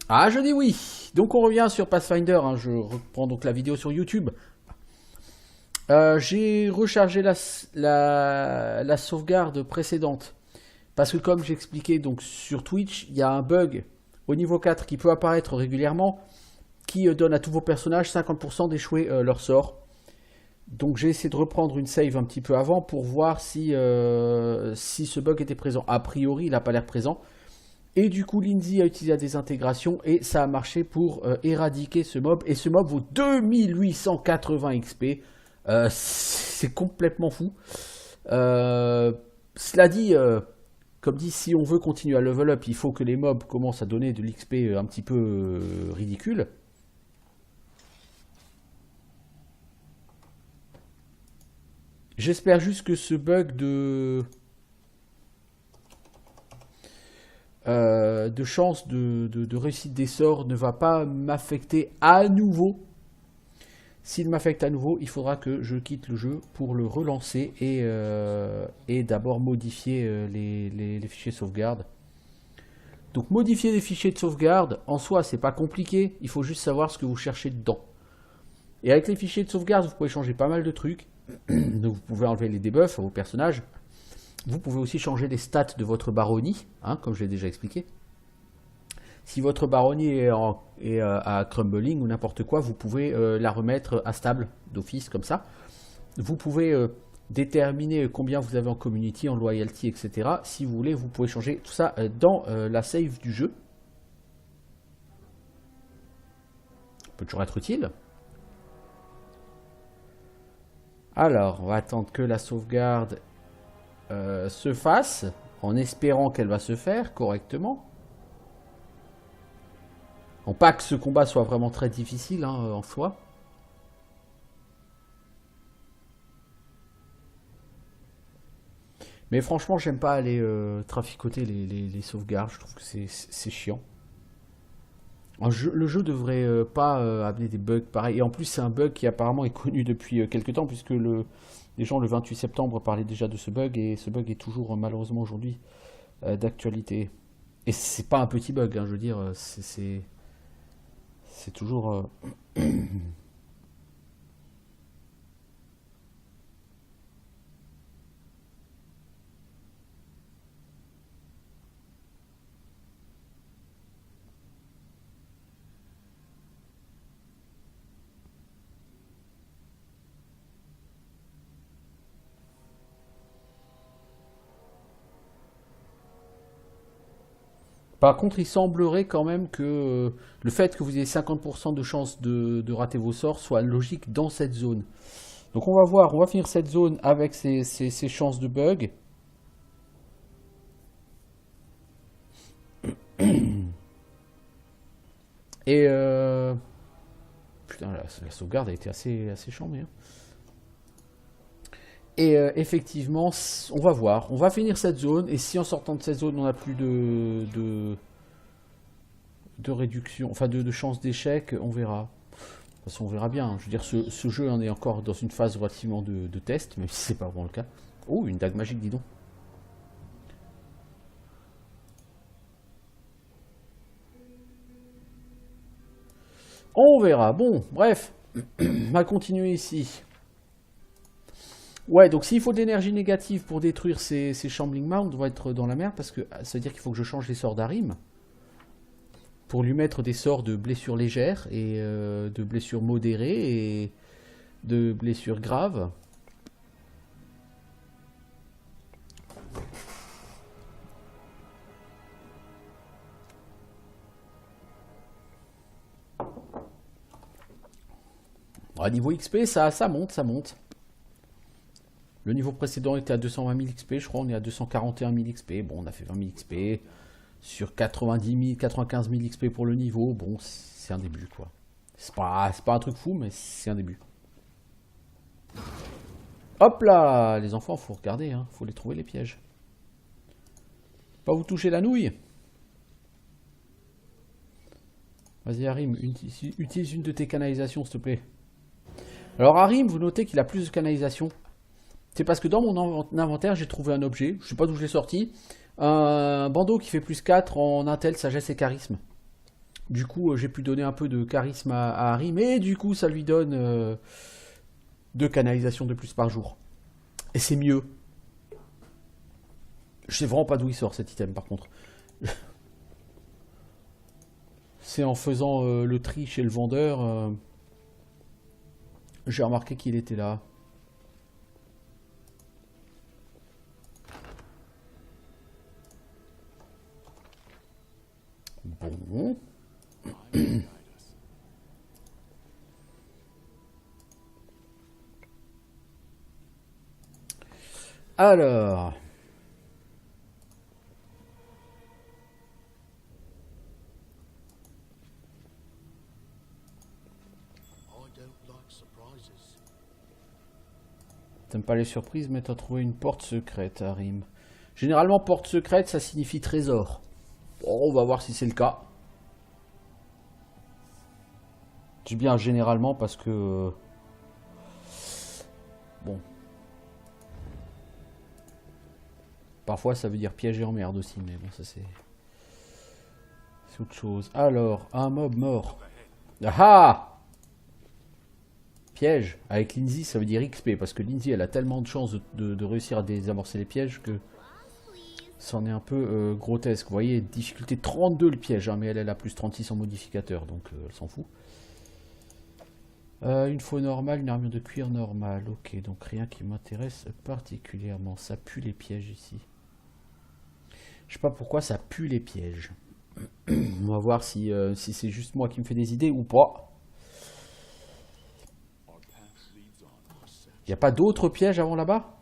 Ah, je dis oui. Donc on revient sur Pathfinder, hein. Je reprends donc la vidéo sur YouTube. J'ai rechargé la sauvegarde précédente. Parce que comme j'expliquais donc sur Twitch, il y a un bug au niveau 4 qui peut apparaître régulièrement, qui donne à tous vos personnages 50% d'échouer leur sort. Donc j'ai essayé de reprendre une save un petit peu avant pour voir si ce bug était présent. A priori, il n'a pas l'air présent. Et du coup, Lindsay a utilisé la désintegration et ça a marché pour éradiquer ce mob. Et ce mob vaut 2880 XP. C'est complètement fou. Cela dit, comme dit, si on veut continuer à level up, il faut que les mobs commencent à donner de l'XP un petit peu ridicule. J'espère juste que ce bug de chance de réussite des sorts ne va pas m'affecter à nouveau. S'il m'affecte à nouveau, il faudra que je quitte le jeu pour le relancer et d'abord modifier les fichiers de sauvegarde. Donc modifier les fichiers de sauvegarde, en soi, c'est pas compliqué. Il faut juste savoir ce que vous cherchez dedans. Et avec les fichiers de sauvegarde, vous pouvez changer pas mal de trucs. Donc vous pouvez enlever les debuffs à vos personnages. Vous pouvez aussi changer les stats de votre baronnie, hein, comme je l'ai déjà expliqué. Si votre baronnie est à crumbling ou n'importe quoi, vous pouvez la remettre à stable d'office comme ça. Vous pouvez déterminer combien vous avez en community, en loyalty, etc. Si vous voulez, vous pouvez changer tout ça dans la save du jeu. Ça peut toujours être utile. Alors, on va attendre que la sauvegarde se fasse, en espérant qu'elle va se faire correctement. Non pas que ce combat soit vraiment très difficile hein, en soi. Mais franchement, j'aime pas aller traficoter les sauvegardes. Je trouve que c'est chiant. Le jeu devrait pas amener des bugs pareils. Et en plus, c'est un bug qui apparemment est connu depuis quelques temps, puisque les gens le 28 septembre parlaient déjà de ce bug, et ce bug est toujours malheureusement aujourd'hui d'actualité. Et c'est pas un petit bug, hein, je veux dire, c'est toujours... Par contre, il semblerait quand même que le fait que vous ayez 50% de chance de rater vos sorts soit logique dans cette zone. Donc on va voir, on va finir cette zone avec ces chances de bug. Et putain, la sauvegarde a été assez chambée. Hein. Et effectivement, on va voir. On va finir cette zone. Et si en sortant de cette zone, on n'a plus de réduction, enfin de chance d'échec, on verra. De toute façon, on verra bien. Je veux dire, ce jeu en est encore dans une phase relativement de test, même si c'est pas vraiment le cas. Oh, une dague magique, dis donc. On verra. Bon, bref. On va continuer ici. Ouais, donc s'il faut de l'énergie négative pour détruire ces Shambling Mound, on va être dans la merde, parce que ça veut dire qu'il faut que je change les sorts d'Arim pour lui mettre des sorts de blessures légères et de blessures modérées et de blessures graves. À niveau XP, ça monte, ça monte. Le niveau précédent était à 220 000 XP, je crois, on est à 241 000 XP. Bon, on a fait 20 000 XP sur 90 000, 95 000 XP pour le niveau. Bon, c'est un début, quoi. C'est pas un truc fou, mais c'est un début. Hop là, les enfants, faut regarder, hein, faut les trouver les pièges. Pas vous toucher la nouille. Vas-y, Harim, utilise une de tes canalisations, s'il te plaît. Alors, Harim, vous notez qu'il a plus de canalisation. C'est parce que dans mon inventaire, j'ai trouvé un objet, je sais pas d'où je l'ai sorti, un bandeau qui fait plus 4 en intel, sagesse et charisme. Du coup, j'ai pu donner un peu de charisme à Harim, et du coup, ça lui donne 2 canalisations de plus par jour. Et c'est mieux. Je sais vraiment pas d'où il sort cet item par contre. C'est en faisant le tri chez le vendeur, j'ai remarqué qu'il était là. Bon. Alors. T'aimes pas les surprises, mais t'as trouvé une porte secrète, Harim. Généralement, porte secrète, ça signifie trésor. Bon, on va voir si c'est le cas. Je dis bien généralement parce que... bon. Parfois, ça veut dire piège et emmerde aussi, mais bon, ça c'est... c'est autre chose. Alors, un mob mort. Ah ah! Piège. Avec Lindsay, ça veut dire XP, parce que Lindsay, elle a tellement de chances de réussir à désamorcer les pièges que c'en est un peu grotesque. Vous voyez, difficulté 32 le piège, hein, mais elle a plus 36 en modificateur, donc elle s'en fout. Une faux normale, une armure de cuir normale. Ok, donc rien qui m'intéresse particulièrement. Ça pue les pièges ici. Je sais pas pourquoi ça pue les pièges. On va voir si, si c'est juste moi qui me fais des idées ou pas. Il n'y a pas d'autres pièges avant là-bas?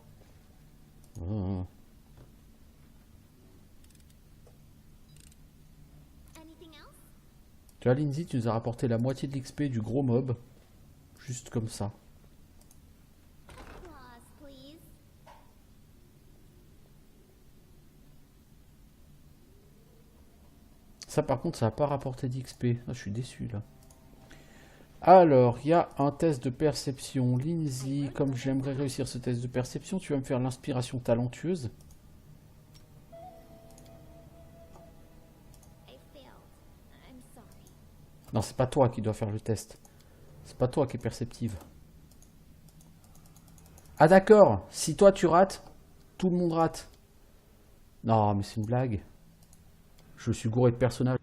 Tu vois, Lindsay, tu nous as rapporté la moitié de l'XP du gros mob. Juste comme ça. Ça, par contre, ça n'a pas rapporté d'XP. Ah, je suis déçu, là. Alors, il y a un test de perception. Lindsay, comme j'aimerais réussir ce test de perception, tu vas me faire l'inspiration talentueuse. Non, c'est pas toi qui dois faire le test. C'est pas toi qui es perceptive. Ah d'accord, si toi tu rates, tout le monde rate. Non, mais c'est une blague. Je suis gouré de personnages.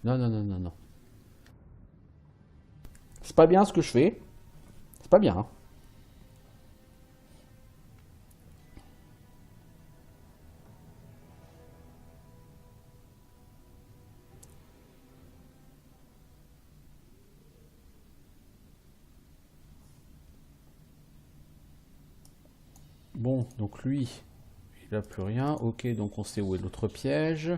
Non, non, non, non, non. C'est pas bien ce que je fais. C'est pas bien. Hein. Bon, donc lui, il a plus rien. Ok, donc on sait où est l'autre piège.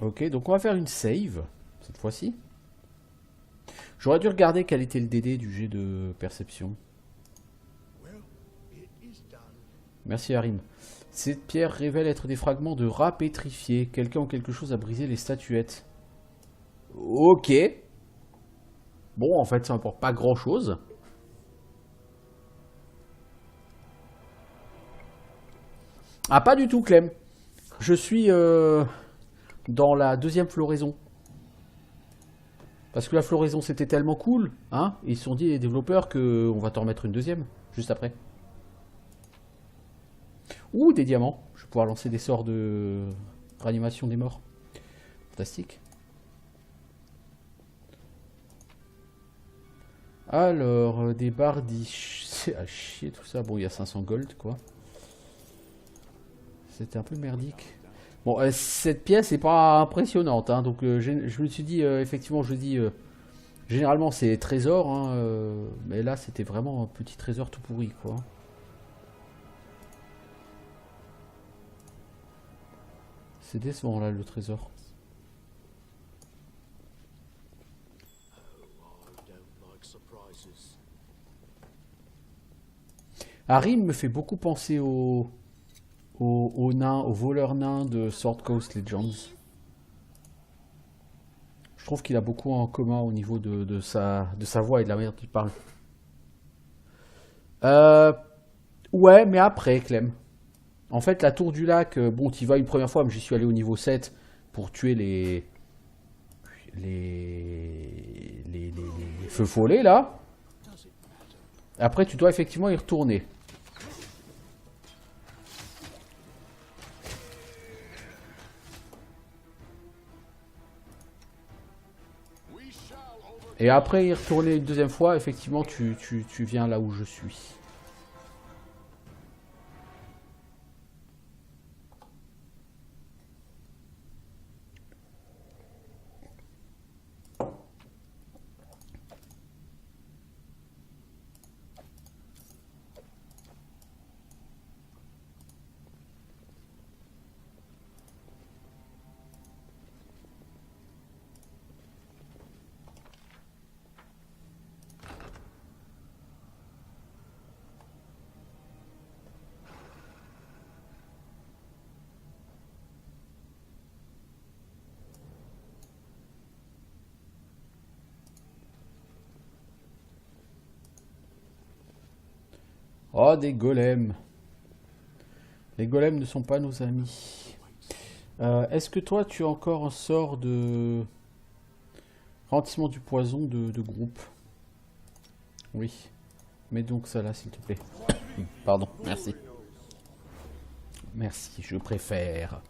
Ok, donc on va faire une save, cette fois-ci. J'aurais dû regarder quel était le DD du jet de perception. Merci Harim. Cette pierre révèle être des fragments de rats pétrifiés. Quelqu'un ou quelque chose a brisé les statuettes. Ok. Bon, en fait, ça n'importe pas grand-chose. Ah, pas du tout, Clem. Je suis dans la deuxième floraison. Parce que la floraison, c'était tellement cool. Hein, ils se sont dit, les développeurs, qu'on va t'en remettre une deuxième, juste après. Ouh, des diamants. Je vais pouvoir lancer des sorts de réanimation des morts. Fantastique. Alors, des bardis. C'est à chier tout ça. Bon, il y a 500 gold, quoi. C'était un peu merdique. Bon, cette pièce n'est pas impressionnante. Hein, donc, je me suis dit, effectivement, je dis... généralement, c'est trésor. Hein, mais là, c'était vraiment un petit trésor tout pourri, quoi. C'est décevant, là, le trésor. Harim me fait beaucoup penser au nain, au voleur nain de Sword Coast Legends. Je trouve qu'il a beaucoup en commun au niveau de sa voix et de la manière dont il parle. Euh, ouais, mais après, Clem. En fait, la tour du lac, bon, tu y vas une première fois, mais j'y suis allé au niveau 7 pour tuer les feux follets, là. Après, tu dois effectivement y retourner. Et après y retourner une deuxième fois, effectivement, tu viens là où je suis. Oh, des golems. Les golems ne sont pas nos amis. Est-ce que toi, tu as encore un sort de ralentissement du poison de groupe? Oui. Mets donc ça là, s'il te plaît. Pardon, merci. Merci, je préfère.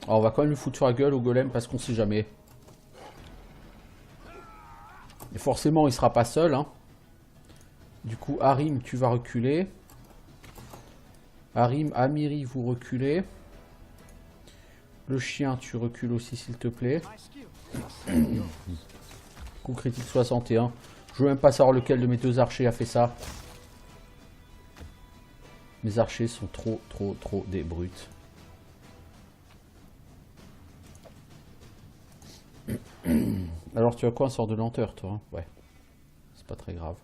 Alors, on va quand même lui foutre sur la gueule au golem parce qu'on sait jamais. Et forcément, il sera pas seul. Hein. Du coup, Harim, tu vas reculer. Harim, Amiri, vous reculez. Le chien, tu recules aussi, s'il te plaît. Coup critique 61. Je veux même pas savoir lequel de mes deux archers a fait ça. Mes archers sont trop des brutes. Alors tu as quoi, un sort de lenteur toi hein? Ouais, c'est pas très grave.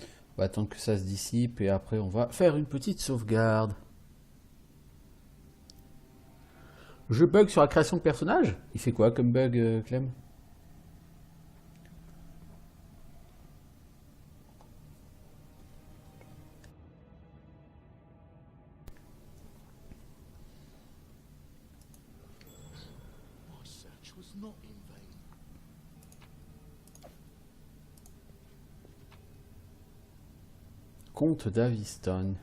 On va attendre que ça se dissipe et après on va faire une petite sauvegarde. Je bug sur la création de personnage. Il fait quoi comme bug, Clem? Comte d'Aviston.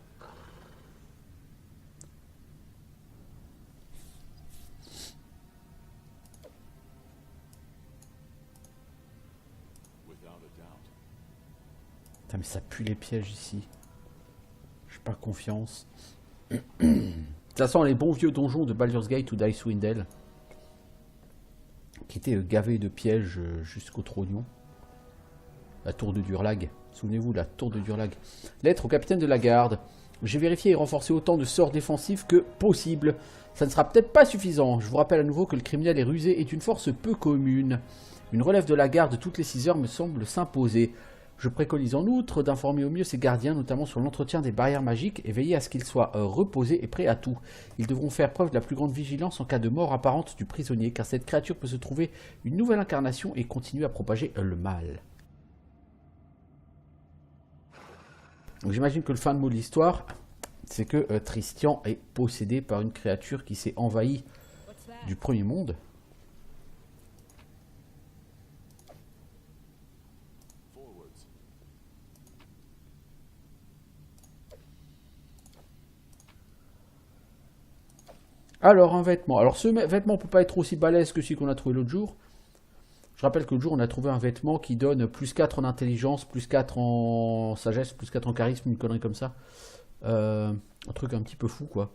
Putain, mais ça pue les pièges ici. J'ai pas confiance. Ça sent les bons vieux donjons de Baldur's Gate ou d'Icewind Dale. Qui étaient gavés de pièges jusqu'au trognon. La tour de Durlag. Souvenez-vous, la tour de Durlag. Lettre au capitaine de la garde. J'ai vérifié et renforcé autant de sorts défensifs que possible. Ça ne sera peut-être pas suffisant. Je vous rappelle à nouveau que le criminel est rusé est une force peu commune. Une relève de la garde toutes les 6 heures me semble s'imposer. Je préconise en outre d'informer au mieux ses gardiens, notamment sur l'entretien des barrières magiques, et veiller à ce qu'ils soient reposés et prêts à tout. Ils devront faire preuve de la plus grande vigilance en cas de mort apparente du prisonnier, car cette créature peut se trouver une nouvelle incarnation et continuer à propager le mal. Donc j'imagine que le fin de mot de l'histoire, c'est que Tristian est possédé par une créature qui s'est envahie du premier monde. Alors un vêtement. Alors ce vêtement ne peut pas être aussi balèze que celui qu'on a trouvé l'autre jour. Je rappelle que l'autre jour on a trouvé un vêtement qui donne plus 4 en intelligence, plus 4 en sagesse, plus 4 en charisme, une connerie comme ça. Un truc un petit peu fou quoi.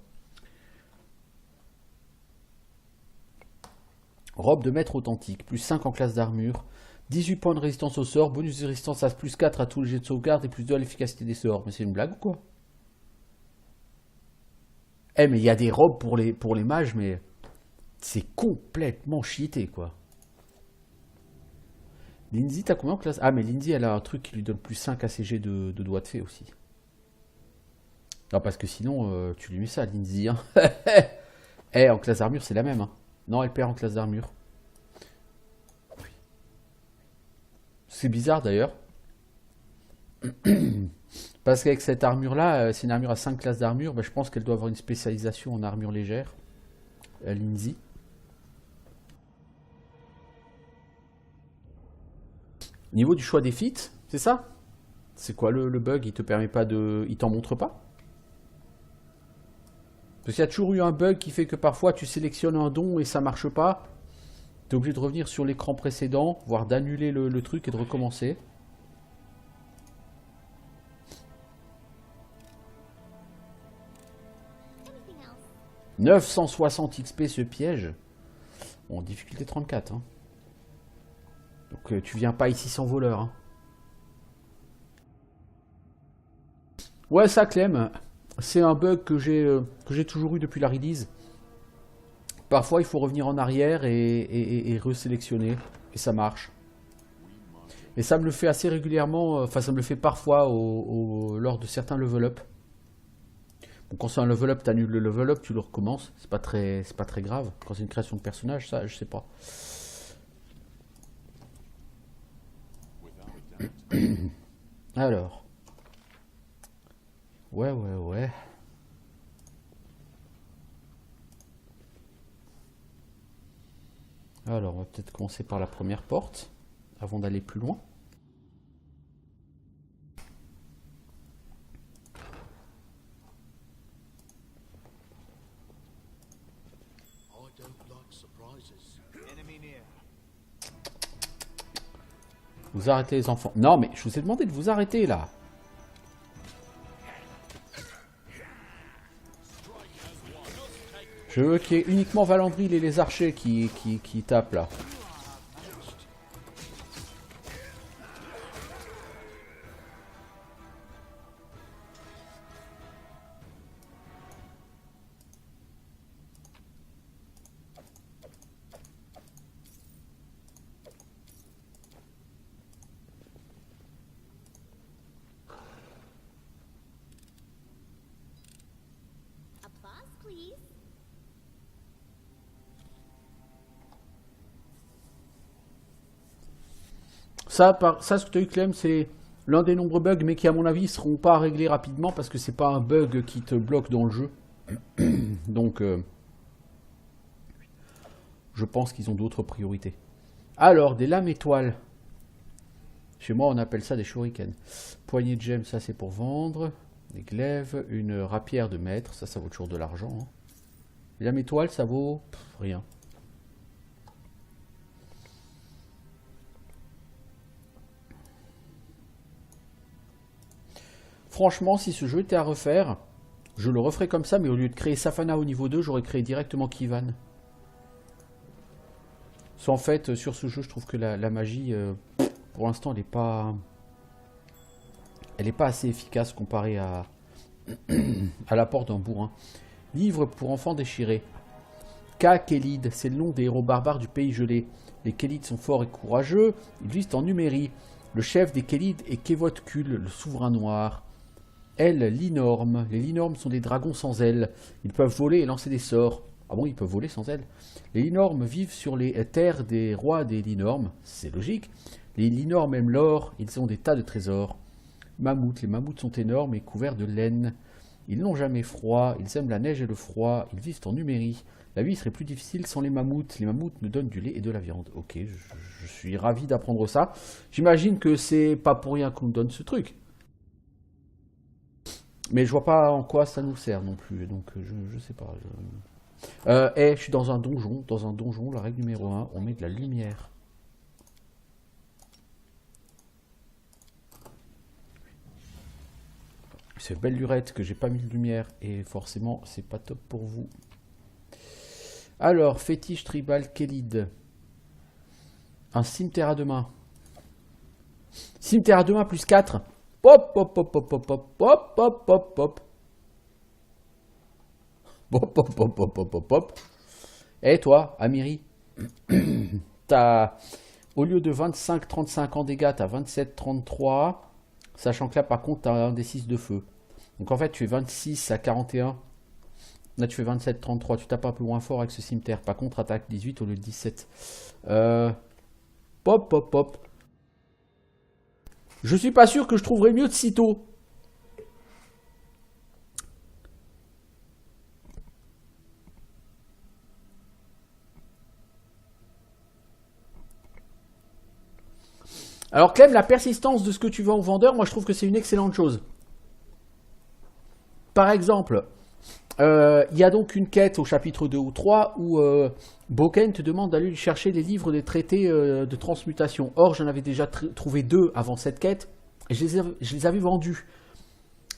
Robe de maître authentique, plus 5 en classe d'armure, 18 points de résistance au sort, bonus de résistance à plus 4 à tous les jets de sauvegarde et plus 2 à l'efficacité des sorts. Mais c'est une blague ou quoi? Eh mais il y a des robes pour les mages mais... C'est complètement cheaté, quoi. Lindsay, t'as combien en classe? Ah, mais Lindsay, elle a un truc qui lui donne plus 5 ACG de doigts de fée aussi. Non, parce que sinon, tu lui mets ça, Lindsay. Hein. Eh, en classe d'armure, c'est la même. Hein. Non, elle perd en classe d'armure. C'est bizarre d'ailleurs. Parce qu'avec cette armure-là, c'est une armure à 5 classes d'armure, bah, je pense qu'elle doit avoir une spécialisation en armure légère. Lindsay. Niveau du choix des feats, c'est ça? C'est quoi le bug? Il te permet pas de... Il t'en montre pas? Parce qu'il y a toujours eu un bug qui fait que parfois tu sélectionnes un don et ça marche pas. T'es obligé de revenir sur l'écran précédent, voire d'annuler le truc et de recommencer. 960 XP ce piège. Bon, difficulté 34. Hein. Donc tu viens pas ici sans voleur. Hein. Ouais, ça, Clem, c'est un bug que j'ai toujours eu depuis la release. Parfois, il faut revenir en arrière et resélectionner. Et ça marche. Et ça me le fait assez régulièrement. Enfin, ça me le fait parfois lors de certains level up. Bon, quand c'est un level up, tu annules le level up, tu le recommences. C'est pas très grave. Quand c'est une création de personnage, ça, je sais pas. Alors. Ouais. Alors, on va peut-être commencer par la première porte, avant d'aller plus loin. Vous arrêtez les enfants. Non, mais je vous ai demandé de vous arrêter, là. Je veux qu'il y ait uniquement Valandril et les archers qui tapent, là. Ça, ce que tu as eu, Clem, c'est l'un des nombreux bugs, mais qui, à mon avis, ne seront pas réglés rapidement parce que c'est pas un bug qui te bloque dans le jeu. Donc, je pense qu'ils ont d'autres priorités. Alors, des lames étoiles. Chez moi, on appelle ça des shurikens. Poignée de gemmes, ça c'est pour vendre. Des glaives, une rapière de maître, ça vaut toujours de l'argent. Hein. Les lames étoiles, ça vaut rien. Franchement, si ce jeu était à refaire, je le referais comme ça, mais au lieu de créer Safana au niveau 2, j'aurais créé directement Kivan. Soit en fait, sur ce jeu, je trouve que la magie, pour l'instant, elle n'est pas assez efficace comparée à l'apport d'un bourrin. Livre pour enfants déchirés. Kélid, c'est le nom des héros barbares du pays gelé. Les Kélides sont forts et courageux, ils vivent en Numérie. Le chef des Kélides est Kevotkul, le souverain noir. Elle, Linorme. Les Linormes sont des dragons sans ailes. Ils peuvent voler et lancer des sorts. Ah bon, ils peuvent voler sans ailes? Les Linormes vivent sur les terres des rois des Linormes. C'est logique. Les Linormes aiment l'or. Ils ont des tas de trésors. Mammouths. Les mammouths sont énormes et couverts de laine. Ils n'ont jamais froid. Ils aiment la neige et le froid. Ils vivent en Numérie. La vie serait plus difficile sans les mammouths. Les mammouths nous donnent du lait et de la viande. Ok, je suis ravi d'apprendre ça. J'imagine que c'est pas pour rien qu'on nous donne ce truc. Mais je vois pas en quoi ça nous sert non plus, donc je sais pas. Je suis dans un donjon. Dans un donjon, la règle numéro 1, on met de la lumière. C'est belle lurette que j'ai pas mis de lumière, et forcément, c'est pas top pour vous. Alors, fétiche tribal Kélid. Un cimetière à deux mains. Cimetière à deux mains plus 4. Pop, pop, pop, pop, pop, pop, pop, pop, pop, pop. Pop, pop, pop, pop, pop, pop, pop. Eh toi, Amiri, t'as, au lieu de 25-35 en dégâts, t'as 27-33. Sachant que là, par contre, t'as un des 6 de feu. Donc en fait, tu fais 26 à 41. Là, tu fais 27-33. Tu tapes un peu moins fort avec ce cimetière. Par contre, attaque 18 au lieu de 17. Pop, pop, pop. Je suis pas sûr que je trouverais mieux de sitôt. Alors Clem, la persistance de ce que tu vends au vendeur, moi je trouve que c'est une excellente chose. Par exemple, il y a donc une quête au chapitre 2 ou 3 où Boken te demande d'aller lui chercher les livres des traités de transmutation. Or, j'en avais déjà trouvé 2 avant cette quête et je les avais vendus.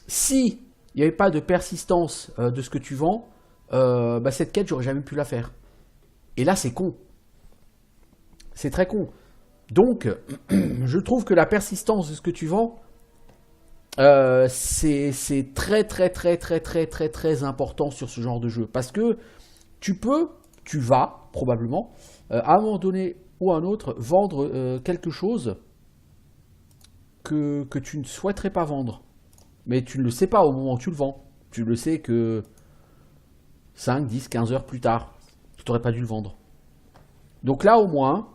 Si il n'y avait pas de persistance de ce que tu vends, bah, cette quête, j'aurais jamais pu la faire. Et là, c'est con. C'est très con. Donc, je trouve que la persistance de ce que tu vends, c'est très très très très très très très important sur ce genre de jeu. Parce que tu vas probablement, à un moment donné ou à un autre, vendre quelque chose que tu ne souhaiterais pas vendre. Mais tu ne le sais pas au moment où tu le vends. Tu le sais que 5, 10, 15 heures plus tard, tu n'aurais pas dû le vendre. Donc là, au moins,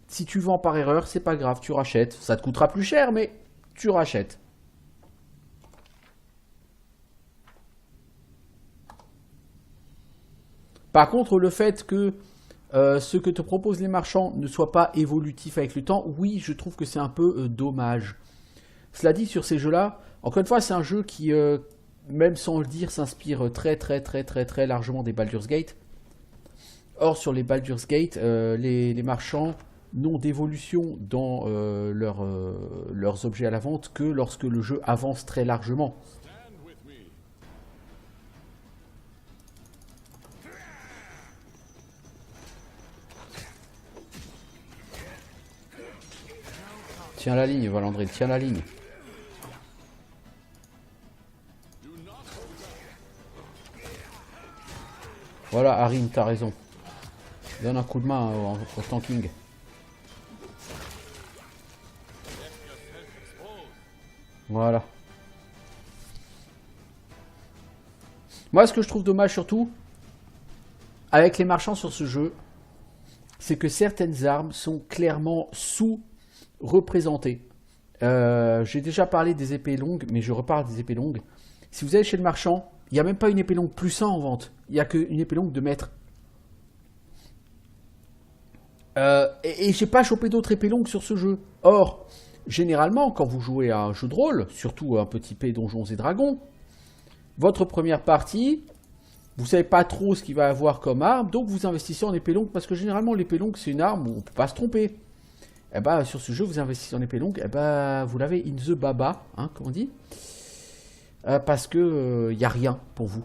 si tu vends par erreur, c'est pas grave, tu rachètes. Ça te coûtera plus cher, mais tu rachètes. Par contre, le fait que ce que te proposent les marchands ne soit pas évolutif avec le temps, oui, je trouve que c'est un peu dommage. Cela dit, sur ces jeux-là, encore une fois, c'est un jeu qui, même sans le dire, s'inspire très très très très très largement des Baldur's Gate. Or, sur les Baldur's Gate, les marchands n'ont d'évolution dans leurs objets à la vente que lorsque le jeu avance très largement. Tiens la ligne, Valandré, tiens la ligne. Voilà, Harim, t'as raison. Donne un coup de main au tanking. Voilà. Moi, ce que je trouve dommage surtout, avec les marchands sur ce jeu, c'est que certaines armes sont clairement sous-représentées. J'ai déjà parlé des épées longues, mais je reparle des épées longues. Si vous allez chez le marchand, il n'y a même pas une épée longue plus 1 en vente. Il n'y a qu'une épée longue de mètre. Et j'ai pas chopé d'autres épées longues sur ce jeu. Or, généralement, quand vous jouez à un jeu de rôle, surtout un petit P Donjons et Dragons, votre première partie, vous savez pas trop ce qu'il va avoir comme arme, donc vous investissez en épée longue, parce que généralement l'épée longue c'est une arme où on peut pas se tromper. Et bah sur ce jeu vous investissez en épée longue, et bah vous l'avez in the baba, hein, comme on dit, parce que y a rien pour vous.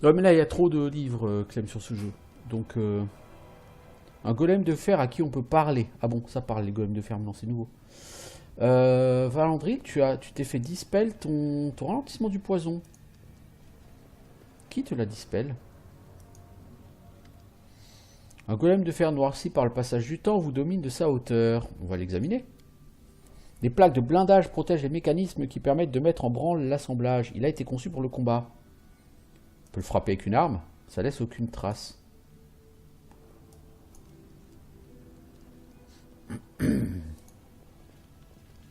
Non mais là il y a trop de livres, Clem, sur ce jeu. Donc un golem de fer à qui on peut parler. Ah bon, ça parle les golems de fer, non c'est nouveau. Valandry, tu t'es fait dispel ton ralentissement du poison. Qui te l'a dispel? Un golem de fer noirci par le passage du temps vous domine de sa hauteur. On va l'examiner. Des plaques de blindage protègent les mécanismes qui permettent de mettre en branle l'assemblage. Il a été conçu pour le combat. On peut le frapper avec une arme, ça laisse aucune trace.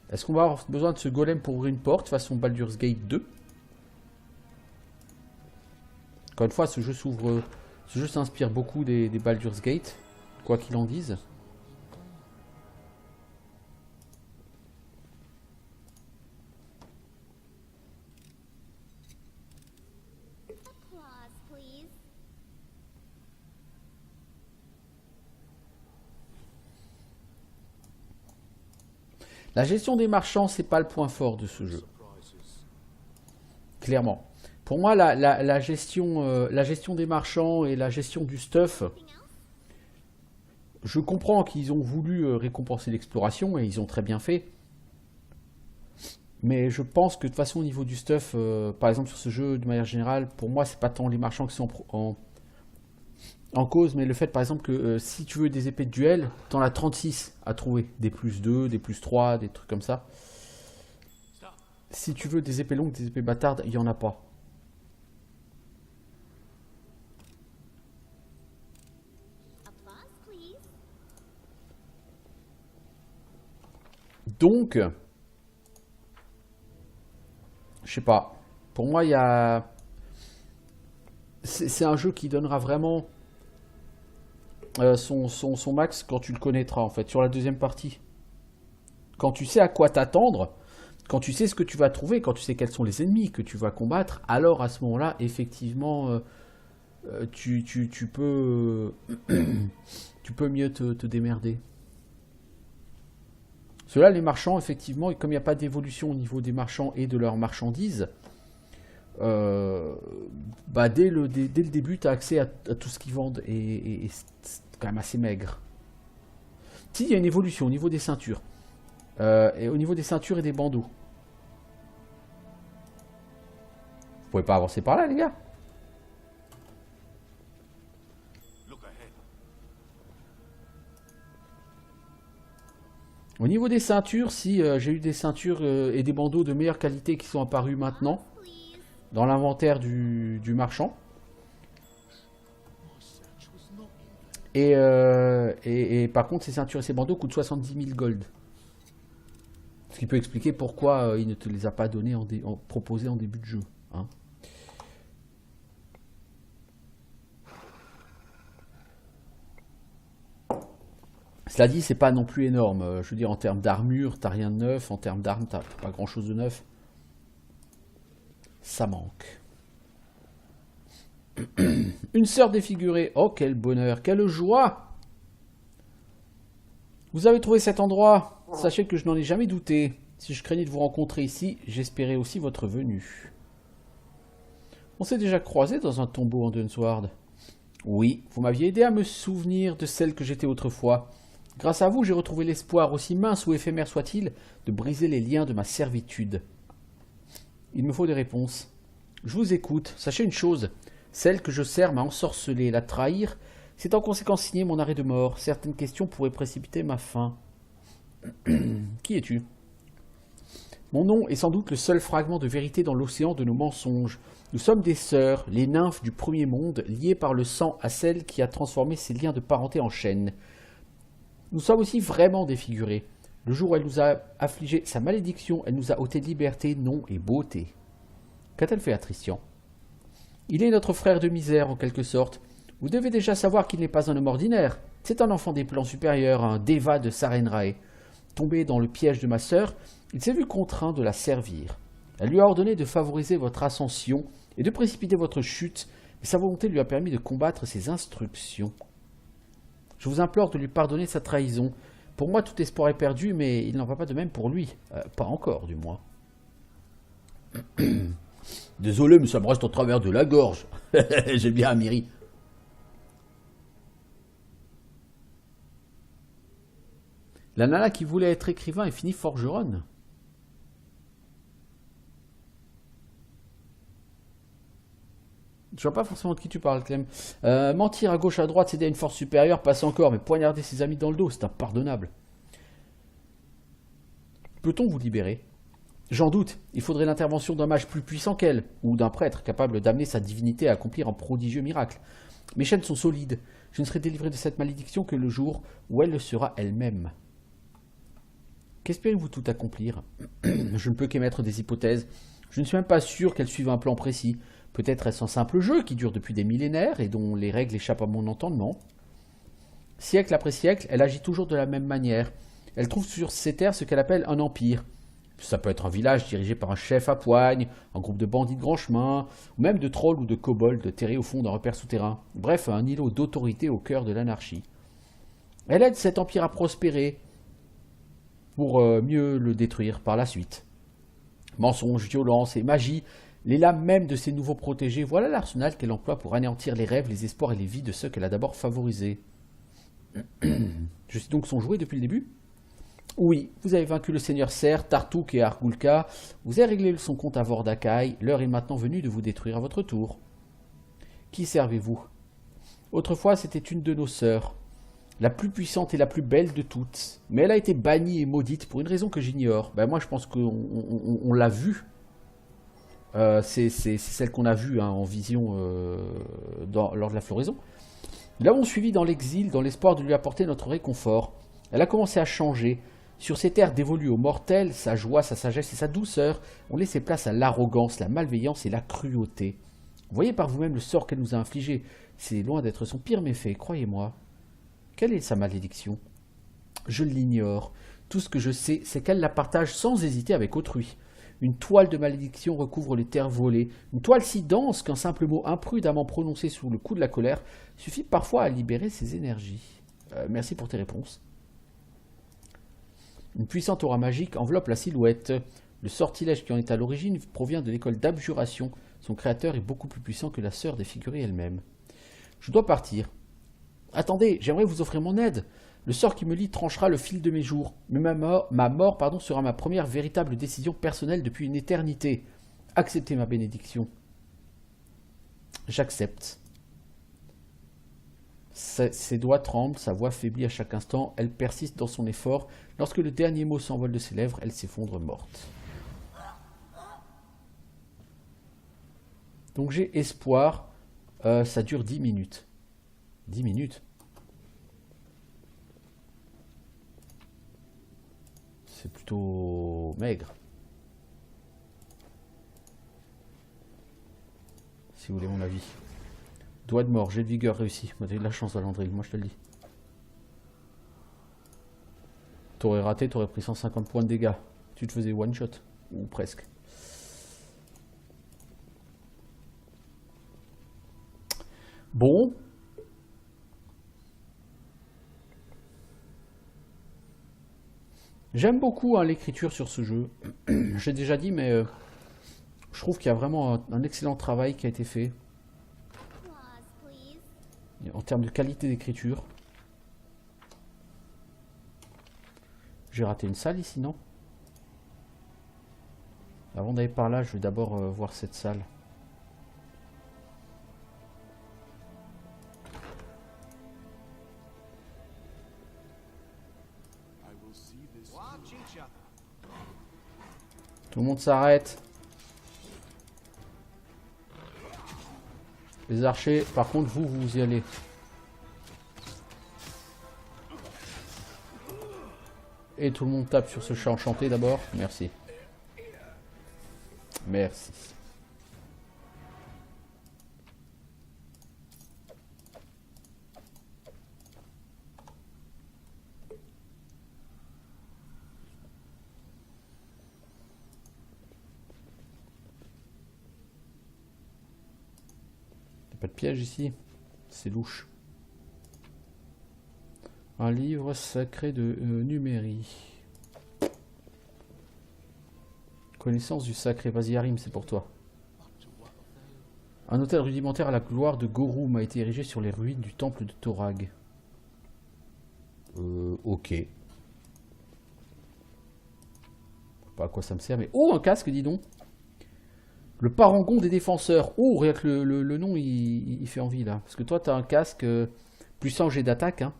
Est-ce qu'on va avoir besoin de ce golem pour ouvrir une porte façon Baldur's Gate 2? Encore une fois, ce jeu s'inspire beaucoup des Baldur's Gate, quoi qu'il en dise. La gestion des marchands, c'est pas le point fort de ce jeu. Clairement. Pour moi, la gestion des marchands et la gestion du stuff, je comprends qu'ils ont voulu récompenser l'exploration et ils ont très bien fait. Mais je pense que de toute façon, au niveau du stuff, par exemple sur ce jeu, de manière générale, pour moi, c'est pas tant les marchands qui sont en cause, mais le fait, par exemple, que si tu veux des épées de duel, t'en as 36 à trouver. Des plus 2, des plus 3, des trucs comme ça. Si tu veux des épées longues, des épées bâtardes, il n'y en a pas. Donc, je sais pas. Pour moi, il y a... C'est un jeu qui donnera vraiment son max quand tu le connaîtras, en fait, sur la deuxième partie. Quand tu sais à quoi t'attendre, quand tu sais ce que tu vas trouver, quand tu sais quels sont les ennemis que tu vas combattre, alors à ce moment-là, effectivement, tu peux, tu peux mieux te démerder. Cela, les marchands, effectivement, et comme il n'y a pas d'évolution au niveau des marchands et de leurs marchandises, bah dès le début, tu as accès à tout ce qu'ils vendent et c'est quand même assez maigre. Si, il y a une évolution au niveau des ceintures. Et au niveau des ceintures et des bandeaux. Vous pouvez pas avancer par là, les gars. Au niveau des ceintures, si j'ai eu des ceintures et des bandeaux de meilleure qualité qui sont apparus maintenant dans l'inventaire du marchand. Et par contre, ces ceintures et ces bandeaux coûtent 70 000 gold. Ce qui peut expliquer pourquoi il ne te les a pas donnés proposés en début de jeu. Hein. Cela dit, c'est pas non plus énorme. Je veux dire, en termes d'armure, t'as rien de neuf. En termes d'armes, t'as pas grand chose de neuf. Ça manque. Une sœur défigurée. Oh, quel bonheur, quelle joie! Vous avez trouvé cet endroit. Sachez que je n'en ai jamais douté. Si je craignais de vous rencontrer ici, j'espérais aussi votre venue. On s'est déjà croisés dans un tombeau en Dunsward. Oui, vous m'aviez aidé à me souvenir de celle que j'étais autrefois. Grâce à vous, j'ai retrouvé l'espoir, aussi mince ou éphémère soit-il, de briser les liens de ma servitude. Il me faut des réponses. Je vous écoute. Sachez une chose. Celle que je sers m'a ensorcelé. La trahir, c'est en conséquence signer mon arrêt de mort. Certaines questions pourraient précipiter ma fin. Qui es-tu? Mon nom est sans doute le seul fragment de vérité dans l'océan de nos mensonges. Nous sommes des sœurs, les nymphes du premier monde, liées par le sang à celle qui a transformé ces liens de parenté en chaînes. Nous sommes aussi vraiment défigurés. Le jour où elle nous a affligé sa malédiction, elle nous a ôté liberté, nom et beauté. Qu'a-t-elle fait à Tristian? Il est notre frère de misère, en quelque sorte. Vous devez déjà savoir qu'il n'est pas un homme ordinaire. C'est un enfant des plans supérieurs, un Deva de Sarenrae. Tombé dans le piège de ma sœur, il s'est vu contraint de la servir. Elle lui a ordonné de favoriser votre ascension et de précipiter votre chute, mais sa volonté lui a permis de combattre ses instructions. Je vous implore de lui pardonner sa trahison. Pour moi, tout espoir est perdu, mais il n'en va pas de même pour lui. Pas encore, du moins. Désolé, mais ça me reste au travers de la gorge. J'ai bien Amiri. La nana qui voulait être écrivain est finie forgeronne. Je vois pas forcément de qui tu parles, Clem. Mentir à gauche à droite, céder à une force supérieure, passe encore, mais poignarder ses amis dans le dos, c'est impardonnable. Peut-on vous libérer? J'en doute. Il faudrait l'intervention d'un mage plus puissant qu'elle, ou d'un prêtre capable d'amener sa divinité à accomplir un prodigieux miracle. Mes chaînes sont solides. Je ne serai délivré de cette malédiction que le jour où elle le sera elle-même. Qu'espérez-vous tout accomplir? Je ne peux qu'émettre des hypothèses. Je ne suis même pas sûr qu'elle suive un plan précis. Peut-être est-ce un simple jeu qui dure depuis des millénaires et dont les règles échappent à mon entendement. Siècle après siècle, elle agit toujours de la même manière. Elle trouve sur ces terres ce qu'elle appelle un empire. Ça peut être un village dirigé par un chef à poigne, un groupe de bandits de grand chemin, ou même de trolls ou de kobolds terrés au fond d'un repère souterrain. Bref, un îlot d'autorité au cœur de l'anarchie. Elle aide cet empire à prospérer pour mieux le détruire par la suite. Mensonges, violence et magie, les lames même de ses nouveaux protégés, voilà l'arsenal qu'elle emploie pour anéantir les rêves, les espoirs et les vies de ceux qu'elle a d'abord favorisés. Je suis donc son jouet depuis le début? Oui, vous avez vaincu le seigneur Ser, Tartouk et Argulka. Vous avez réglé son compte à Vordakai. L'heure est maintenant venue de vous détruire à votre tour. Qui servez-vous? Autrefois, c'était une de nos sœurs, la plus puissante et la plus belle de toutes. Mais elle a été bannie et maudite pour une raison que j'ignore. Ben, moi, je pense qu'on l'a vue. C'est celle qu'on a vue hein, en vision lors de la floraison. Nous l'avons suivie dans l'exil dans l'espoir de lui apporter notre réconfort. Elle a commencé à changer. Sur ces terres dévolues aux mortels, sa joie, sa sagesse et sa douceur ont laissé place à l'arrogance, la malveillance et la cruauté. Voyez par vous-même le sort qu'elle nous a infligé. C'est loin d'être son pire méfait, croyez-moi. Quelle est sa malédiction? Je l'ignore. Tout ce que je sais, c'est qu'elle la partage sans hésiter avec autrui. Une toile de malédiction recouvre les terres volées. Une toile si dense qu'un simple mot imprudemment prononcé sous le coup de la colère suffit parfois à libérer ses énergies. Merci pour tes réponses. Une puissante aura magique enveloppe la silhouette. Le sortilège qui en est à l'origine provient de l'école d'abjuration. Son créateur est beaucoup plus puissant que la sœur des figurés elle-même. Je dois partir. Attendez, j'aimerais vous offrir mon aide. Le sort qui me lie tranchera le fil de mes jours. Mais ma mort sera ma première véritable décision personnelle depuis une éternité. Acceptez ma bénédiction. J'accepte. Ses doigts tremblent, sa voix faiblit à chaque instant, elle persiste dans son effort. Lorsque le dernier mot s'envole de ses lèvres, elle s'effondre morte. Donc j'ai espoir, ça dure 10 minutes. 10 minutes? C'est plutôt maigre. Si vous voulez mon avis. Doigt de mort, jet de vigueur réussi. Vous avez de la chance, Valandry, moi je te le dis. T'aurais raté, t'aurais pris 150 points de dégâts. Tu te faisais one shot, ou presque. Bon. J'aime beaucoup hein, l'écriture sur ce jeu. J'ai déjà dit, mais je trouve qu'il y a vraiment un excellent travail qui a été fait. En termes de qualité d'écriture. J'ai raté une salle ici, non? Avant d'aller par là, je vais d'abord voir cette salle. Tout le monde s'arrête. Les archers, par contre, vous y allez. Et tout le monde tape sur ce chat enchanté d'abord. Merci. Merci. Pas de piège ici, c'est louche. Un livre sacré de Numérie. Connaissance du sacré, vas-y Harim, c'est pour toi. Un hôtel rudimentaire à la gloire de Gorum a été érigé sur les ruines du temple de Torag. Ok. Pas à quoi ça me sert, mais... Oh, un casque, dis donc. Le parangon des défenseurs. Oh, regarde que le nom, il fait envie, là. Parce que toi, tu as un casque plus 100 G d'attaque, hein.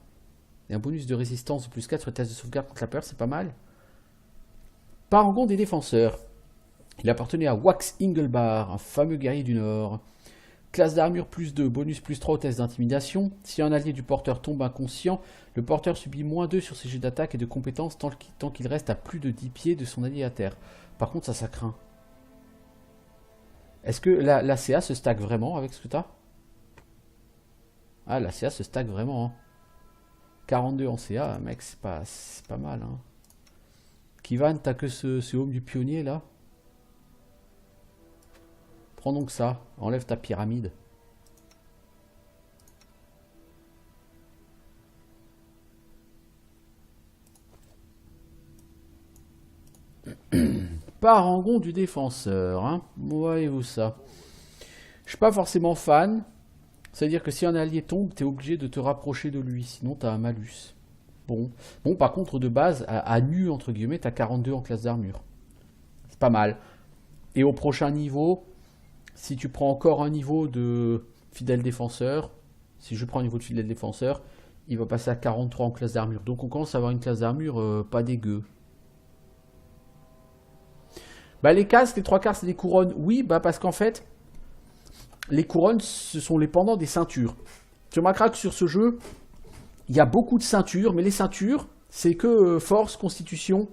Et un bonus de résistance de plus 4 sur les tests de sauvegarde contre la peur, c'est pas mal. Parangon des défenseurs. Il appartenait à Wax Ingelbar, un fameux guerrier du Nord. Classe d'armure plus 2, bonus plus 3 au test d'intimidation. Si un allié du porteur tombe inconscient, le porteur subit moins 2 sur ses jets d'attaque et de compétences tant qu'il reste à plus de 10 pieds de son allié à terre. Par contre, ça craint. Est-ce que la CA se stack vraiment avec ce que t'as? Ah, la CA se stack vraiment. Hein. 42 en CA, mec, c'est pas mal. Hein. Kivan, t'as que ce home du pionnier là? Prends donc ça, enlève ta pyramide. Parangon du défenseur, hein. Voyez-vous ça. Je suis pas forcément fan. C'est-à-dire que si un allié tombe, t'es obligé de te rapprocher de lui, sinon t'as un malus. Bon. Bon, par contre, de base, à nu, entre guillemets, t'as 42 en classe d'armure. C'est pas mal. Et au prochain niveau, si tu prends encore un niveau de fidèle défenseur, si je prends un niveau de fidèle défenseur, il va passer à 43 en classe d'armure. Donc on commence à avoir une classe d'armure pas dégueu. Bah les casques, les trois quarts, c'est des couronnes. Oui, bah parce qu'en fait, les couronnes, ce sont les pendants des ceintures. Tu remarqueras que sur ce jeu, il y a beaucoup de ceintures, mais les ceintures, c'est que force, constitution,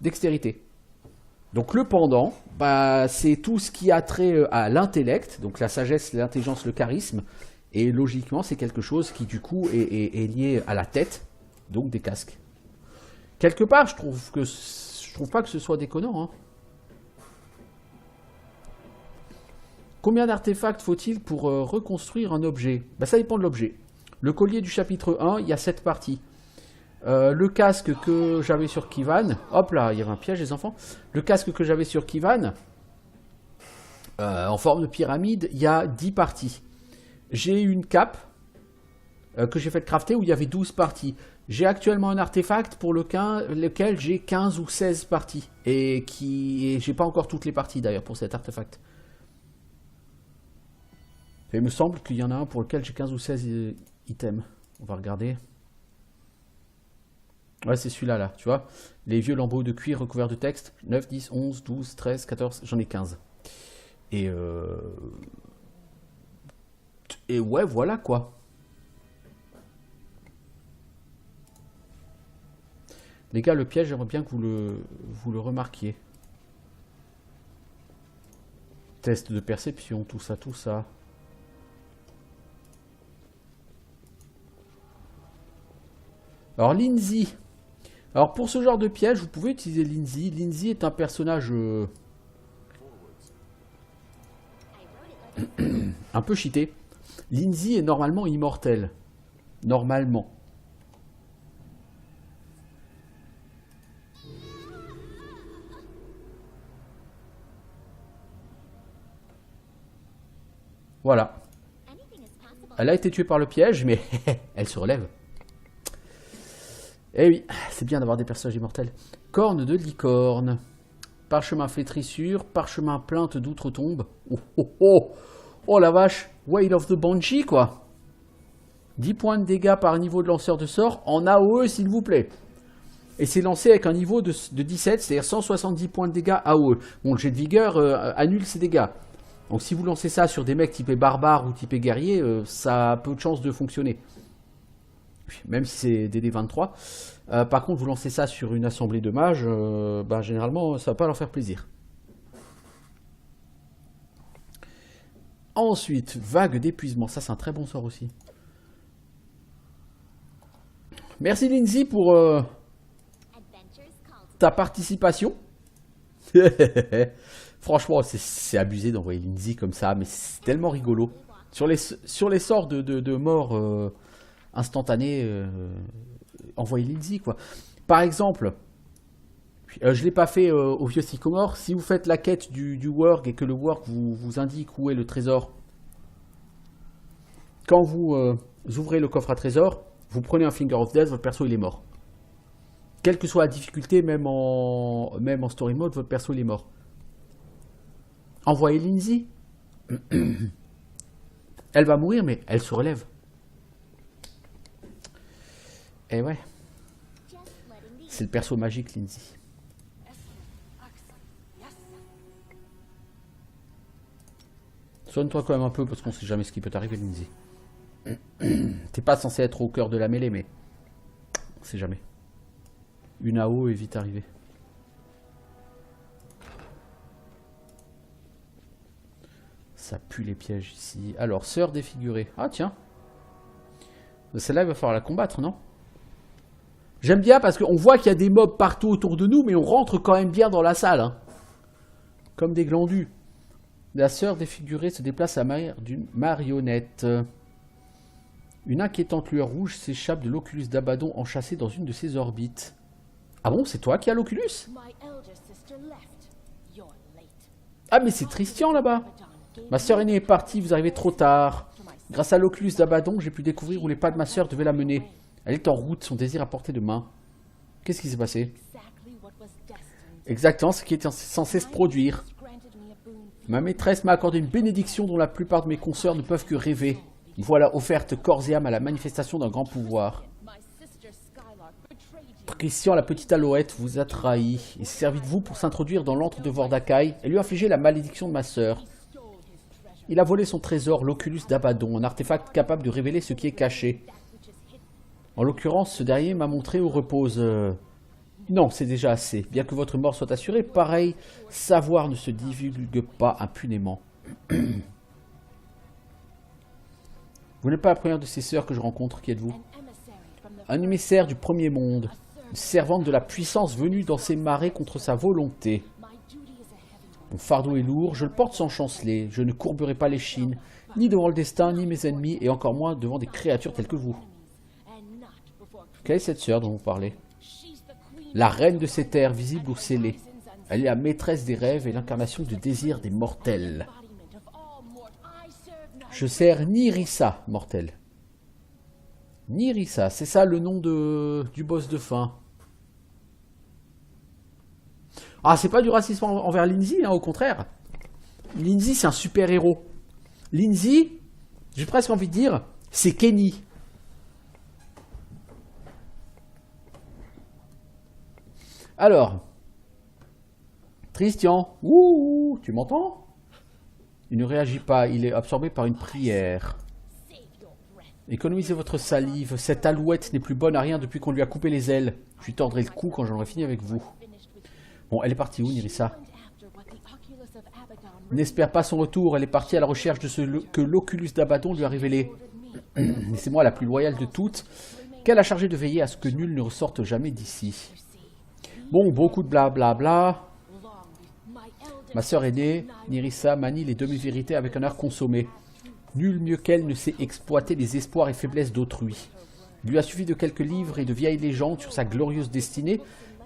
dextérité. Donc le pendant, bah, c'est tout ce qui a trait à l'intellect, donc la sagesse, l'intelligence, le charisme. Et logiquement, c'est quelque chose qui du coup est lié à la tête, donc des casques. Quelque part, je trouve pas que ce soit déconnant. Hein. Combien d'artefacts faut-il pour reconstruire un objet? Bah, ça dépend de l'objet. Le collier du chapitre 1, il y a 7 parties. Le casque que j'avais sur Kivan, hop là, il y avait un piège les enfants. Le casque que j'avais sur Kivan, en forme de pyramide, il y a 10 parties. J'ai une cape que j'ai fait crafter où il y avait 12 parties. J'ai actuellement un artefact pour lequel j'ai 15 ou 16 parties. Et j'ai pas encore toutes les parties d'ailleurs pour cet artefact. Il me semble qu'il y en a un pour lequel j'ai 15 ou 16 items. On va regarder. Ouais, c'est celui-là, là, tu vois. Les vieux lambeaux de cuir recouverts de texte. 9, 10, 11, 12, 13, 14, j'en ai 15. Et ouais, voilà, quoi. Les gars, le piège, j'aimerais bien que vous le remarquiez. Test de perception, tout ça, tout ça. Alors, Lindsay. Alors, pour ce genre de piège, vous pouvez utiliser Lindsay. Lindsay est un personnage un peu cheaté. Lindsay est normalement immortel. Normalement. Voilà. Elle a été tuée par le piège, mais elle se relève. Eh oui, c'est bien d'avoir des personnages immortels. Corne de licorne. Parchemin flétrissure. Parchemin plainte d'outre-tombe. Oh, oh, oh. Oh la vache. Wail of the Banshee, quoi. 10 points de dégâts par niveau de lanceur de sort. En AOE, s'il vous plaît. Et c'est lancé avec un niveau de 17, c'est-à-dire 170 points de dégâts AOE. Bon, le jet de vigueur annule ces dégâts. Donc si vous lancez ça sur des mecs typés barbares ou typés guerriers, ça a peu de chances de fonctionner. Même si c'est DD23. Par contre, vous lancez ça sur une assemblée de mages, bah, généralement, ça va pas leur faire plaisir. Ensuite, vague d'épuisement. Ça, c'est un très bon sort aussi. Merci Lindsay pour ta participation. Franchement, c'est abusé d'envoyer Lindsay comme ça, mais c'est tellement rigolo. Sur les sorts de mort instantanée, envoyez Lindsay, quoi. Par exemple, je l'ai pas fait au vieux Sycomore. Si vous faites la quête du Worg et que le Worg vous indique où est le trésor, quand vous ouvrez le coffre à trésor, vous prenez un Finger of Death, votre perso il est mort. Quelle que soit la difficulté, même en story mode, votre perso il est mort. Envoyez Lindsay. Elle va mourir, mais elle se relève. Et ouais. C'est le perso magique, Lindsay. Soigne-toi quand même un peu, parce qu'on sait jamais ce qui peut t'arriver, Lindsay. T'es pas censé être au cœur de la mêlée, mais on sait jamais. Une AO est vite arrivée. Ça pue les pièges ici. Alors, sœur défigurée. Ah tiens. Celle-là, il va falloir la combattre, non? J'aime bien parce qu'on voit qu'il y a des mobs partout autour de nous, mais on rentre quand même bien dans la salle. Hein. Comme des glandus. La sœur défigurée se déplace à manière d'une marionnette. Une inquiétante lueur rouge s'échappe de l'Oculus d'Abaddon enchâssé dans une de ses orbites. Ah bon, c'est toi qui as l'Oculus? Ah mais c'est Tristian là-bas. Ma sœur aînée est partie, vous arrivez trop tard. Grâce à l'Oculus d'Abaddon, j'ai pu découvrir où les pas de ma sœur devaient la mener. Elle est en route, son désir à portée de main. Qu'est-ce qui s'est passé? Exactement ce qui était censé se produire. Ma maîtresse m'a accordé une bénédiction dont la plupart de mes consoeurs ne peuvent que rêver. Me voilà offerte corps et âme à la manifestation d'un grand pouvoir. Christian, la petite alouette, vous a trahi. Il s'est servi de vous pour s'introduire dans l'antre de Vordakai et lui infliger la malédiction de ma sœur. Il a volé son trésor, l'Oculus d'Abaddon, un artefact capable de révéler ce qui est caché. En l'occurrence, ce dernier m'a montré où repose... Non, c'est déjà assez. Bien que votre mort soit assurée, pareil, savoir ne se divulgue pas impunément. Vous n'êtes pas la première de ces sœurs que je rencontre, qui êtes-vous? Un émissaire du premier monde, une servante de la puissance venue dans ces marais contre sa volonté. Mon fardeau est lourd, je le porte sans chanceler, je ne courberai pas l'échine, ni devant le destin, ni mes ennemis, et encore moins devant des créatures telles que vous. Quelle est cette sœur dont vous parlez? La reine de ces terres, visible ou scellée. Elle est la maîtresse des rêves et l'incarnation du désir des mortels. Je sers Nyrissa, mortel. Nyrissa, c'est ça le nom du boss de fin. Ah, c'est pas du racisme envers Lindsay, hein, au contraire. Lindsay, c'est un super héros. Lindsay, j'ai presque envie de dire, c'est Kenny. Alors, Christian, ouh, tu m'entends? Il ne réagit pas, il est absorbé par une prière. Économisez votre salive, cette alouette n'est plus bonne à rien depuis qu'on lui a coupé les ailes. Je lui tordrai le cou quand j'en aurai fini avec vous. Bon, elle est partie où, Nyrissa? N'espère pas son retour, elle est partie à la recherche de ce que l'Oculus d'Abaddon lui a révélé. Mais c'est moi la plus loyale de toutes, qu'elle a chargé de veiller à ce que nul ne ressorte jamais d'ici. Bon, beaucoup de blablabla. Ma sœur aînée, Nyrissa, manie les demi-vérités avec un art consommé. Nul mieux qu'elle ne sait exploiter les espoirs et faiblesses d'autrui. Il lui a suffi de quelques livres et de vieilles légendes sur sa glorieuse destinée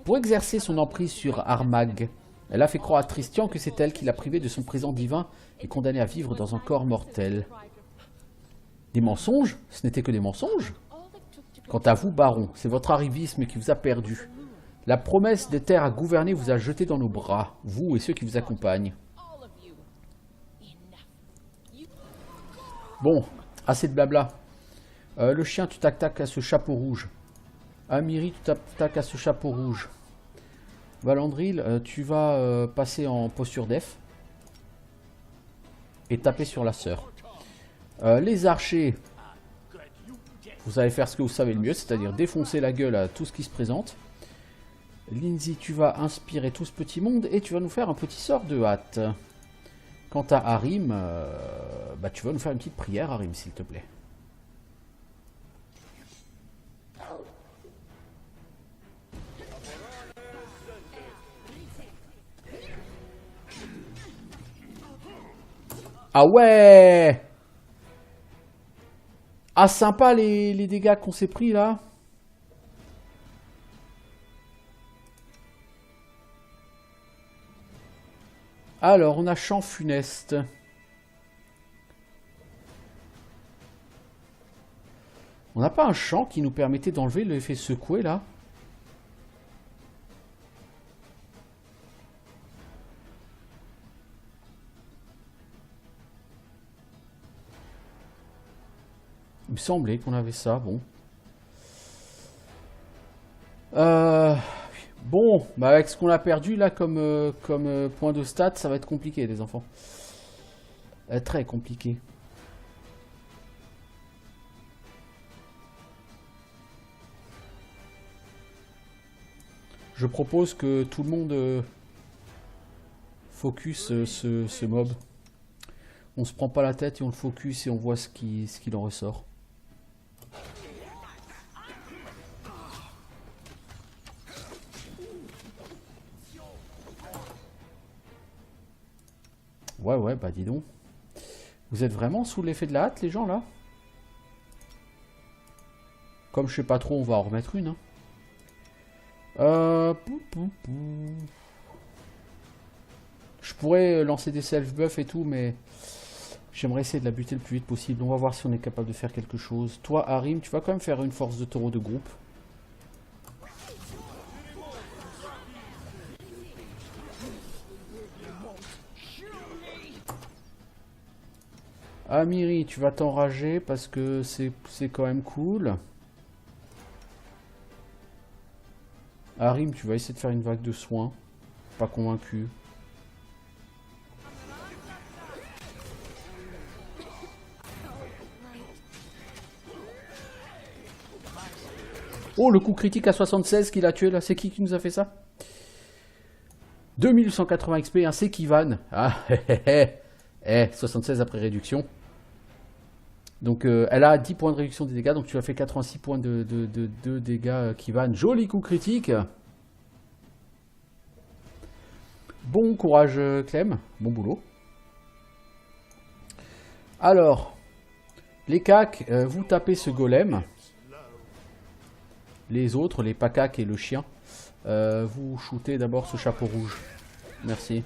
pour exercer son emprise sur Armag. Elle a fait croire à Christian que c'est elle qui l'a privé de son présent divin et condamné à vivre dans un corps mortel. Des mensonges? Ce n'était que des mensonges? Quant à vous, baron, c'est votre arrivisme qui vous a perdu. La promesse des terres à gouverner vous a jeté dans nos bras, vous et ceux qui vous accompagnent. Bon, assez de blabla. Le chien, tu t'attaques à ce chapeau rouge. Amiri, tu t'attaques à ce chapeau rouge. Valandril, tu vas passer en posture def. Et taper sur la sœur. Les archers, vous allez faire ce que vous savez le mieux, c'est-à-dire défoncer la gueule à tout ce qui se présente. Lindsay, tu vas inspirer tout ce petit monde et tu vas nous faire un petit sort de hâte. Quant à Harim, bah tu vas nous faire une petite prière, Harim, s'il te plaît. Ah ouais! Ah sympa les dégâts qu'on s'est pris là. Alors, on a champ funeste. On n'a pas un champ qui nous permettait d'enlever l'effet secoué, là? Il me semblait qu'on avait ça, bon. Bon, bah avec ce qu'on a perdu là comme point de stat, ça va être compliqué les enfants. Très compliqué. Je propose que tout le monde focus ce mob. On se prend pas la tête et on le focus et on voit ce qu'il en ressort. Ouais, bah dis donc. Vous êtes vraiment sous l'effet de la hâte, les gens, là? Comme je sais pas trop, on va en remettre une. Hein. Je pourrais lancer des self-buffs et tout, mais... J'aimerais essayer de la buter le plus vite possible. On va voir si on est capable de faire quelque chose. Toi, Harim, tu vas quand même faire une force de taureau de groupe. Amiri, tu vas t'enrager parce que c'est quand même cool. Harim, tu vas essayer de faire une vague de soins. Pas convaincu. Oh, le coup critique à 76 qu'il a tué là, c'est qui nous a fait ça? 2880 XP, un Sekivan. Ah, 76 après réduction. Donc elle a 10 points de réduction des dégâts, donc tu as fait 86 points de dégâts Kivan. Joli coup critique. Bon courage Clem, bon boulot. Alors, les cacs, vous tapez ce golem. Les autres, les pacacs et le chien, vous shootez d'abord ce chapeau rouge. Merci.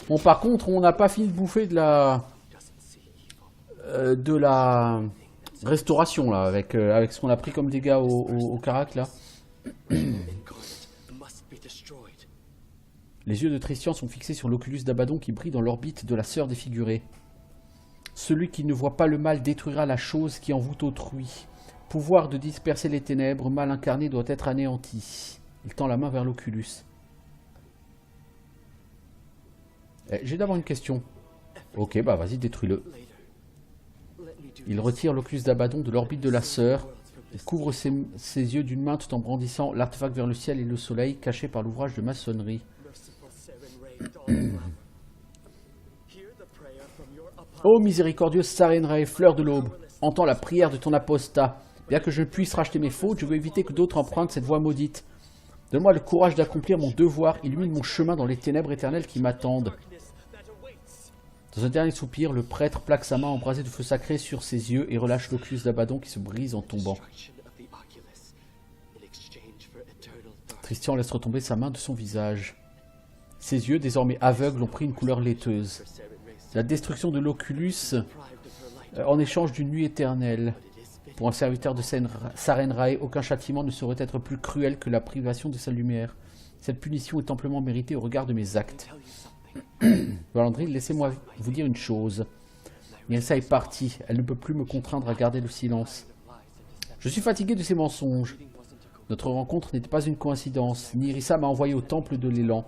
Bon, par contre, on n'a pas fini de bouffer de la restauration là, avec ce qu'on a pris comme dégâts au Carac là. Les yeux de Tristian sont fixés sur l'Oculus d'Abaddon qui brille dans l'orbite de la sœur défigurée. Celui qui ne voit pas le mal détruira la chose qui envoûte autrui. Pouvoir de disperser les ténèbres, mal incarné doit être anéanti. Il tend la main vers l'Oculus. J'ai d'abord une question. Ok, bah vas-y, détruis-le. Il retire l'Oculus d'Abaddon de l'orbite de la sœur. Il couvre ses yeux d'une main tout en brandissant l'artefact vers le ciel et le soleil caché par l'ouvrage de maçonnerie. Ô miséricordieuse Sarenrae, fleur de l'aube, entends la prière de ton apostat. Bien que je puisse racheter mes fautes, je veux éviter que d'autres empruntent cette voie maudite. Donne-moi le courage d'accomplir mon devoir, illumine mon chemin dans les ténèbres éternelles qui m'attendent. Dans un dernier soupir, le prêtre plaque sa main embrasée de feu sacré sur ses yeux et relâche l'Oculus d'Abaddon qui se brise en tombant. Tristian laisse retomber sa main de son visage. Ses yeux, désormais aveugles, ont pris une couleur laiteuse. La destruction de l'Oculus en échange d'une nuit éternelle. Pour un serviteur de Sarenrae, aucun châtiment ne saurait être plus cruel que la privation de sa lumière. Cette punition est amplement méritée au regard de mes actes. Valandril, laissez-moi vous dire une chose. Nirissa est partie. Elle ne peut plus me contraindre à garder le silence. Je suis fatigué de ces mensonges. Notre rencontre n'était pas une coïncidence. Nirissa m'a envoyé au temple de l'élan.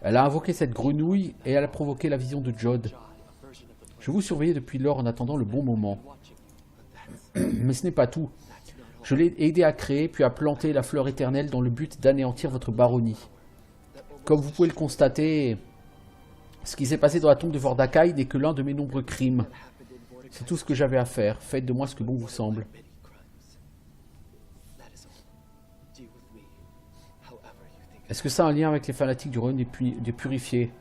Elle a invoqué cette grenouille et elle a provoqué la vision de Jod. Je vous surveillais depuis lors en attendant le bon moment. Mais ce n'est pas tout. Je l'ai aidé à créer puis à planter la fleur éternelle dans le but d'anéantir votre baronnie. Comme vous pouvez le constater, ce qui s'est passé dans la tombe de Vordakai n'est que l'un de mes nombreux crimes. C'est tout ce que j'avais à faire. Faites de moi ce que bon vous semble. Est-ce que ça a un lien avec les fanatiques du royaume des purifiés?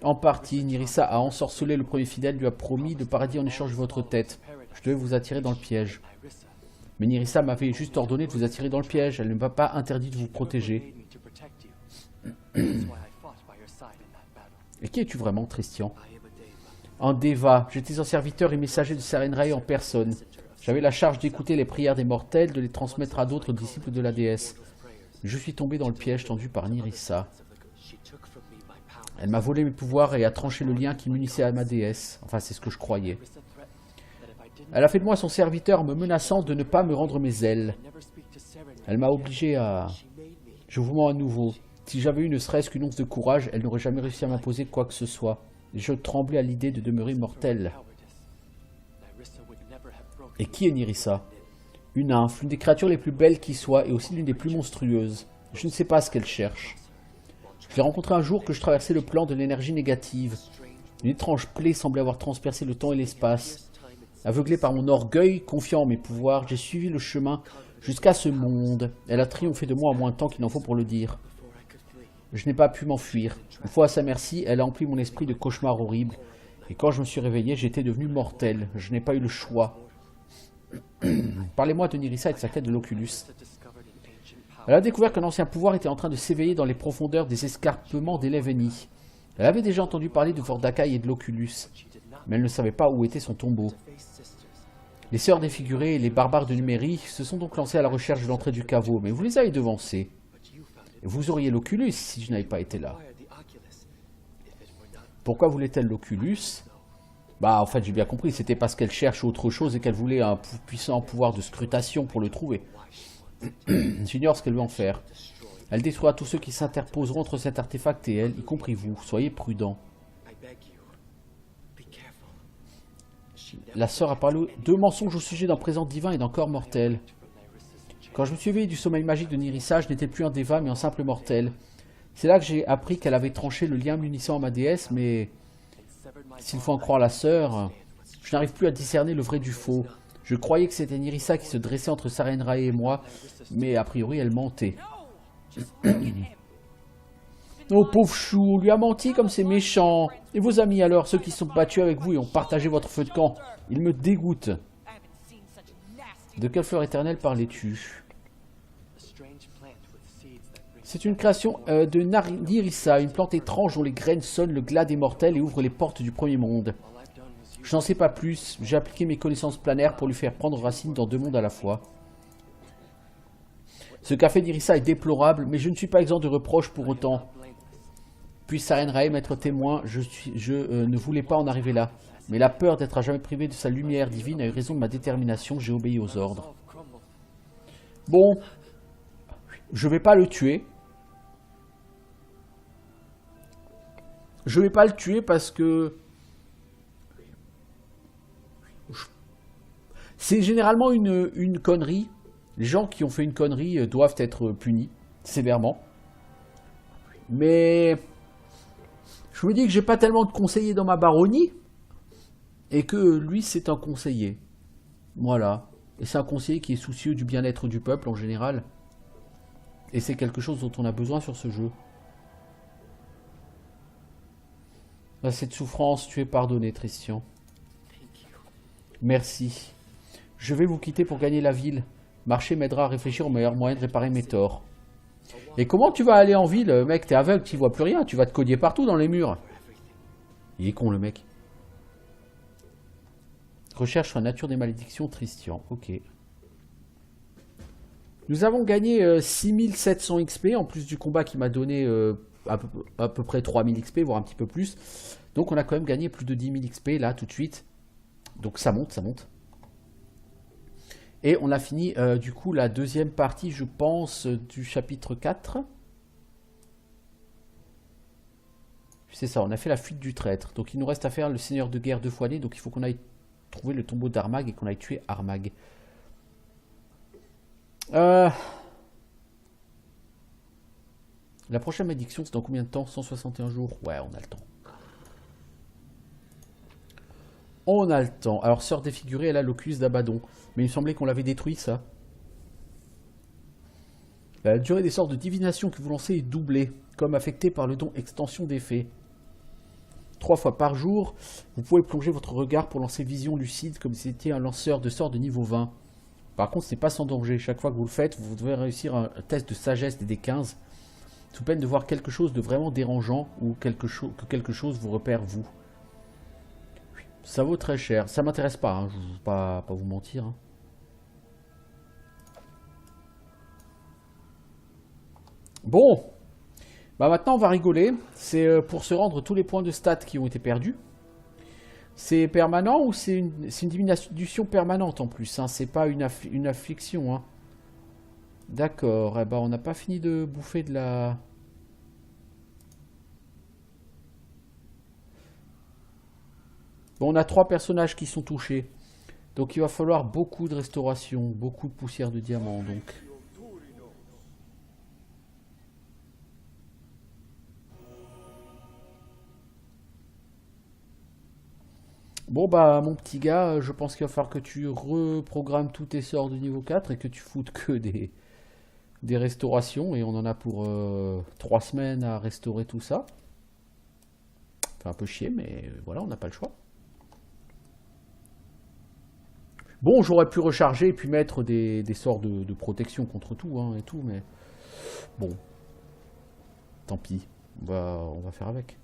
En partie, Nirissa a ensorcelé le premier fidèle, lui a promis le paradis en échange de votre tête. Je devais vous attirer dans le piège. Mais Nirissa m'avait juste ordonné de vous attirer dans le piège. Elle ne m'a pas interdit de vous protéger. Et qui es-tu vraiment, Tristian? Un Deva. J'étais un serviteur et messager de Sarenrae en personne. J'avais la charge d'écouter les prières des mortels, de les transmettre à d'autres disciples de la déesse. Je suis tombé dans le piège tendu par Nirissa. Elle m'a volé mes pouvoirs et a tranché le lien qui m'unissait à ma déesse. Enfin, c'est ce que je croyais. Elle a fait de moi son serviteur en me menaçant de ne pas me rendre mes ailes. Elle m'a obligé à... Je vous mens à nouveau. Si j'avais eu ne serait-ce qu'une once de courage, elle n'aurait jamais réussi à m'imposer quoi que ce soit. Et je tremblais à l'idée de demeurer mortel. Et qui est Nirissa? Une nymphe, l'une des créatures les plus belles qui soient et aussi l'une des plus monstrueuses. Je ne sais pas ce qu'elle cherche. Je l'ai rencontrée un jour que je traversais le plan de l'énergie négative. Une étrange plaie semblait avoir transpercé le temps et l'espace. Aveuglé par mon orgueil, confiant en mes pouvoirs, j'ai suivi le chemin jusqu'à ce monde. Elle a triomphé de moi en moins de temps qu'il n'en faut pour le dire. Je n'ai pas pu m'enfuir. Une fois à sa merci, elle a empli mon esprit de cauchemars horribles. Et quand je me suis réveillé, j'étais devenu mortel. Je n'ai pas eu le choix. Parlez-moi de Nirissa et de sa quête de l'Oculus. Elle a découvert qu'un ancien pouvoir était en train de s'éveiller dans les profondeurs des escarpements d'Eleveni. Elle avait déjà entendu parler de Vordakai et de l'Oculus, mais elle ne savait pas où était son tombeau. Les sœurs défigurées et les barbares de Numérie se sont donc lancés à la recherche de l'entrée du caveau, mais vous les avez devancés. Vous auriez l'Oculus si je n'avais pas été là. Pourquoi voulait-elle l'Oculus? Bah, en fait, j'ai bien compris, c'était parce qu'elle cherche autre chose et qu'elle voulait un puissant pouvoir de scrutation pour le trouver. J'ignore ce qu'elle veut en faire. Elle détruira tous ceux qui s'interposeront entre cet artefact et elle, y compris vous. Soyez prudents. La sœur a parlé de mensonges au sujet d'un présent divin et d'un corps mortel. Quand je me suis éveillé du sommeil magique de Nyrissa, je n'étais plus un déva mais un simple mortel. C'est là que j'ai appris qu'elle avait tranché le lien m'unissant à ma déesse, mais s'il faut en croire la sœur, je n'arrive plus à discerner le vrai du faux. Je croyais que c'était Nyrissa qui se dressait entre Sarenrae et moi, mais a priori elle mentait. Oh pauvre chou, on lui a menti comme c'est méchant. Et vos amis alors, ceux qui sont battus avec vous et ont partagé votre feu de camp, ils me dégoûtent. De quelle fleur éternelle parlais-tu? C'est une création de Nyrissa, une plante étrange dont les graines sonnent le glas des mortels et ouvrent les portes du premier monde. Je n'en sais pas plus, j'ai appliqué mes connaissances planaires pour lui faire prendre racine dans deux mondes à la fois. Ce qu'a fait Nyrissa est déplorable, mais je ne suis pas exempt de reproches pour autant. Puisse Sarenrae m'être témoin, je ne voulais pas en arriver là. Mais la peur d'être à jamais privé de sa lumière divine a eu raison de ma détermination, j'ai obéi aux ordres. Bon, je vais pas le tuer. Je vais pas le tuer parce que... C'est généralement une connerie. Les gens qui ont fait une connerie doivent être punis sévèrement. Mais... Je me dis que j'ai pas tellement de conseillers dans ma baronnie. Et que lui, c'est un conseiller. Voilà. Et c'est un conseiller qui est soucieux du bien-être du peuple en général. Et c'est quelque chose dont on a besoin sur ce jeu. À cette souffrance, tu es pardonné, Tristian. Merci. Je vais vous quitter pour gagner la ville. Marcher m'aidera à réfléchir au meilleur moyen de réparer mes torts. Et comment tu vas aller en ville, mec? T'es aveugle, tu vois plus rien. Tu vas te cogner partout dans les murs. Il est con, le mec. Recherche sur la nature des malédictions, Tristian. Ok. Nous avons gagné 6700 XP, en plus du combat qui m'a donné à peu près 3000 XP, voire un petit peu plus. Donc on a quand même gagné plus de 10 000 XP, là, tout de suite. Donc ça monte, ça monte. Et on a fini, du coup, la deuxième partie, je pense, du chapitre 4. C'est ça, on a fait la fuite du traître. Donc il nous reste à faire le seigneur de guerre 2 fois né. Donc il faut qu'on aille trouver le tombeau d'Armag et qu'on aille tuer Armag. La prochaine malédiction, c'est dans combien de temps? 161 jours. Ouais, on a le temps. On a le temps. Alors, sœur défigurée, elle a l'Oculus d'Abaddon. Mais il me semblait qu'on l'avait détruit, ça. La durée des sorts de divination que vous lancez est doublée, comme affectée par le don extension d'effet. 3 fois par jour, vous pouvez plonger votre regard pour lancer vision lucide comme si c'était un lanceur de sorts de niveau 20. Par contre, ce n'est pas sans danger. Chaque fois que vous le faites, vous devez réussir un test de sagesse des D15, sous peine de voir quelque chose de vraiment dérangeant ou que quelque chose vous repère vous. Ça vaut très cher. Ça m'intéresse pas, hein. Je ne vais pas vous mentir. Hein. Bon, bah maintenant on va rigoler. C'est pour se rendre tous les points de stats qui ont été perdus. C'est permanent ou c'est une diminution permanente en plus, hein. C'est pas une affliction. Hein. D'accord, eh ben, on n'a pas fini de bouffer de la... Bon, on a 3 personnages qui sont touchés. Donc il va falloir beaucoup de restauration, beaucoup de poussière de diamant. Donc. Bon bah mon petit gars, je pense qu'il va falloir que tu reprogrammes tous tes sorts de niveau 4 et que tu foutes que des restaurations. Et on en a pour 3 semaines à restaurer tout ça. Fait un peu chier, mais voilà, on n'a pas le choix. Bon, j'aurais pu recharger et puis mettre des sorts de protection contre tout, hein, et tout, mais Bon, tant pis, on va faire avec.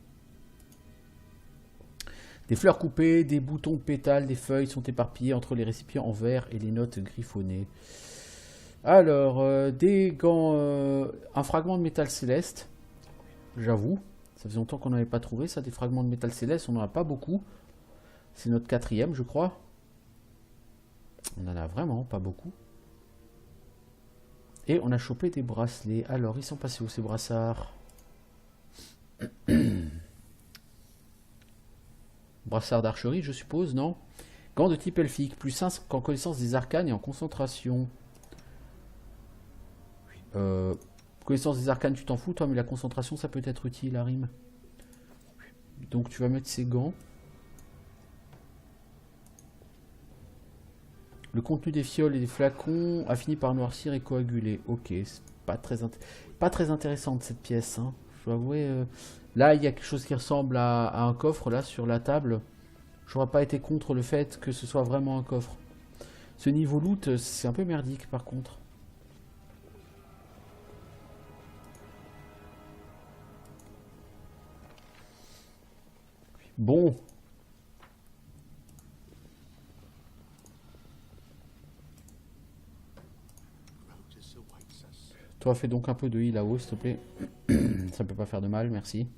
Des fleurs coupées, des boutons de pétales, des feuilles sont éparpillés entre les récipients en verre et les notes griffonnées. Alors, des gants, un fragment de métal céleste, j'avoue. Ça faisait longtemps qu'on n'avait pas trouvé ça, des fragments de métal céleste, on n'en a pas beaucoup. C'est notre 4e, je crois. On en a vraiment pas beaucoup. Et on a chopé des bracelets. Alors, ils sont passés où ces brassards? Brassard d'archerie, je suppose, non? Gants de type elfique, plus 1 en connaissance des arcanes et en concentration. Connaissance des arcanes, tu t'en fous, toi, mais la concentration, ça peut être utile, la rime. Donc, tu vas mettre ces gants. Le contenu des fioles et des flacons a fini par noircir et coaguler. Ok, c'est pas très intéressante cette pièce. Hein. Je dois avouer. Là, il y a quelque chose qui ressemble à un coffre là sur la table. J'aurais pas été contre le fait que ce soit vraiment un coffre. Ce niveau loot, c'est un peu merdique par contre. Bon. Toi, fais donc un peu de heal là-haut, s'il te plaît. Ça peut pas faire de mal, merci.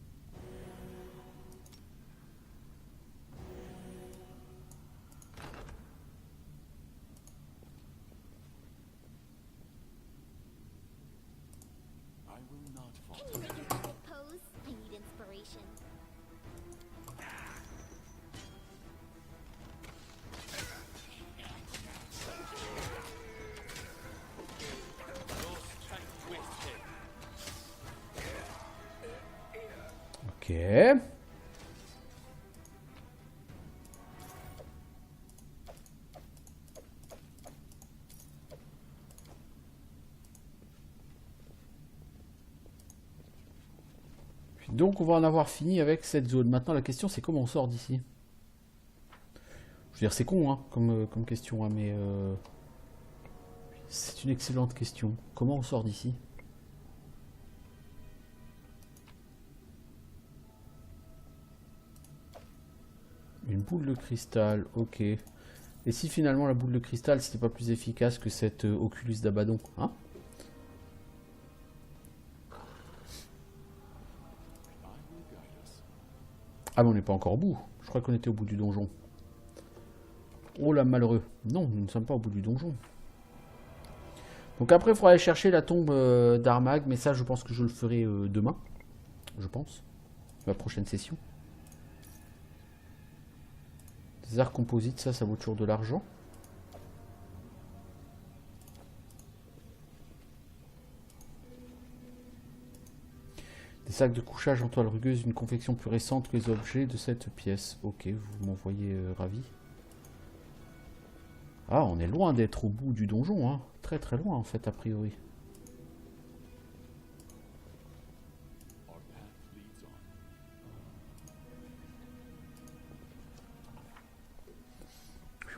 Ok. Donc on va en avoir fini avec cette zone. Maintenant la question c'est comment on sort d'ici. Je veux dire c'est con hein, comme question, hein, mais c'est une excellente question. Comment on sort d'ici? Une boule de cristal, ok. Et si finalement la boule de cristal c'était pas plus efficace que cette Oculus d'Abaddon, hein? Ah mais on n'est pas encore au bout. Je crois qu'on était au bout du donjon. Oh là malheureux. Non, nous ne sommes pas au bout du donjon. Donc après il faudra aller chercher la tombe d'Armag, mais ça je pense que je le ferai demain. Je pense. La prochaine session. Des arts composites, ça vaut toujours de l'argent. Des sacs de couchage en toile rugueuse, une confection plus récente que les objets de cette pièce. Ok, vous m'envoyez ravi. Ah, on est loin d'être au bout du donjon, hein. Très très loin en fait, a priori.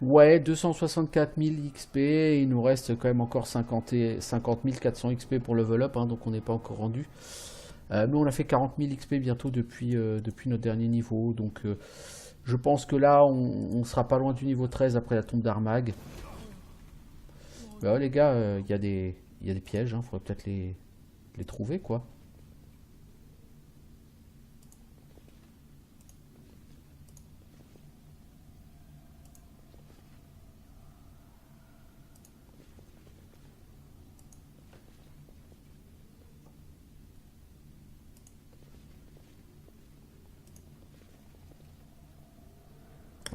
Ouais, 264 000 XP, il nous reste quand même encore 50 400 XP pour level up, hein, donc on n'est pas encore rendu. Mais on a fait 40 000 XP bientôt depuis notre dernier niveau, donc je pense que là on sera pas loin du niveau 13 après la tombe d'Armag. Bah, les gars, il y a des pièges, hein, faudrait peut-être les trouver quoi.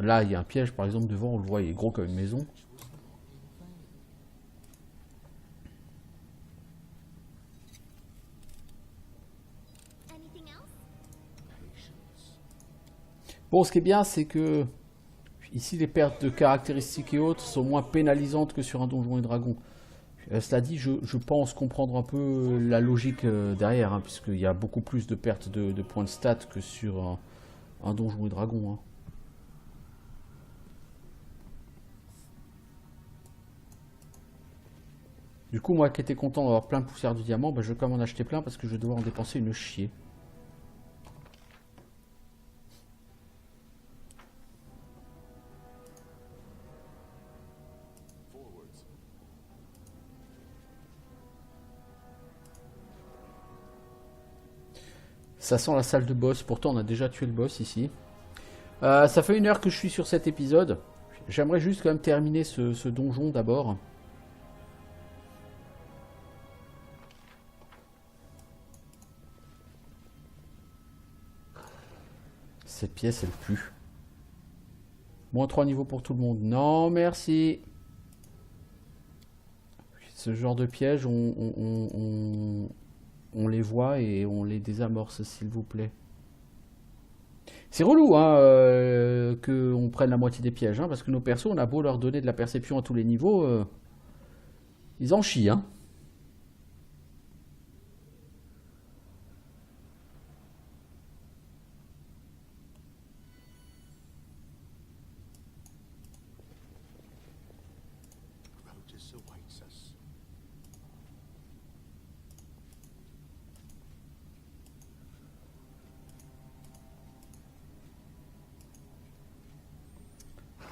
Là, il y a un piège, par exemple, devant, on le voit, il est gros comme une maison. Bon, ce qui est bien, c'est que ici, les pertes de caractéristiques et autres sont moins pénalisantes que sur un donjon et dragon. Cela dit, je pense comprendre un peu la logique derrière, hein, puisqu'il y a beaucoup plus de pertes de points de stats que sur un donjon et dragon. Hein. Du coup, moi qui étais content d'avoir plein de poussière de diamant, bah, je vais quand même en acheter plein parce que je vais devoir en dépenser une chier. Ça sent la salle de boss, pourtant on a déjà tué le boss ici. Ça fait 1 heure que je suis sur cet épisode. J'aimerais juste quand même terminer ce donjon d'abord. Cette pièce, elle pue. Moins 3 niveaux pour tout le monde. Non, merci. Ce genre de pièges, on les voit et on les désamorce, s'il vous plaît. C'est relou hein, qu'on prenne la moitié des pièges, hein, parce que nos persos, on a beau leur donner de la perception à tous les niveaux, ils en chient. Hein.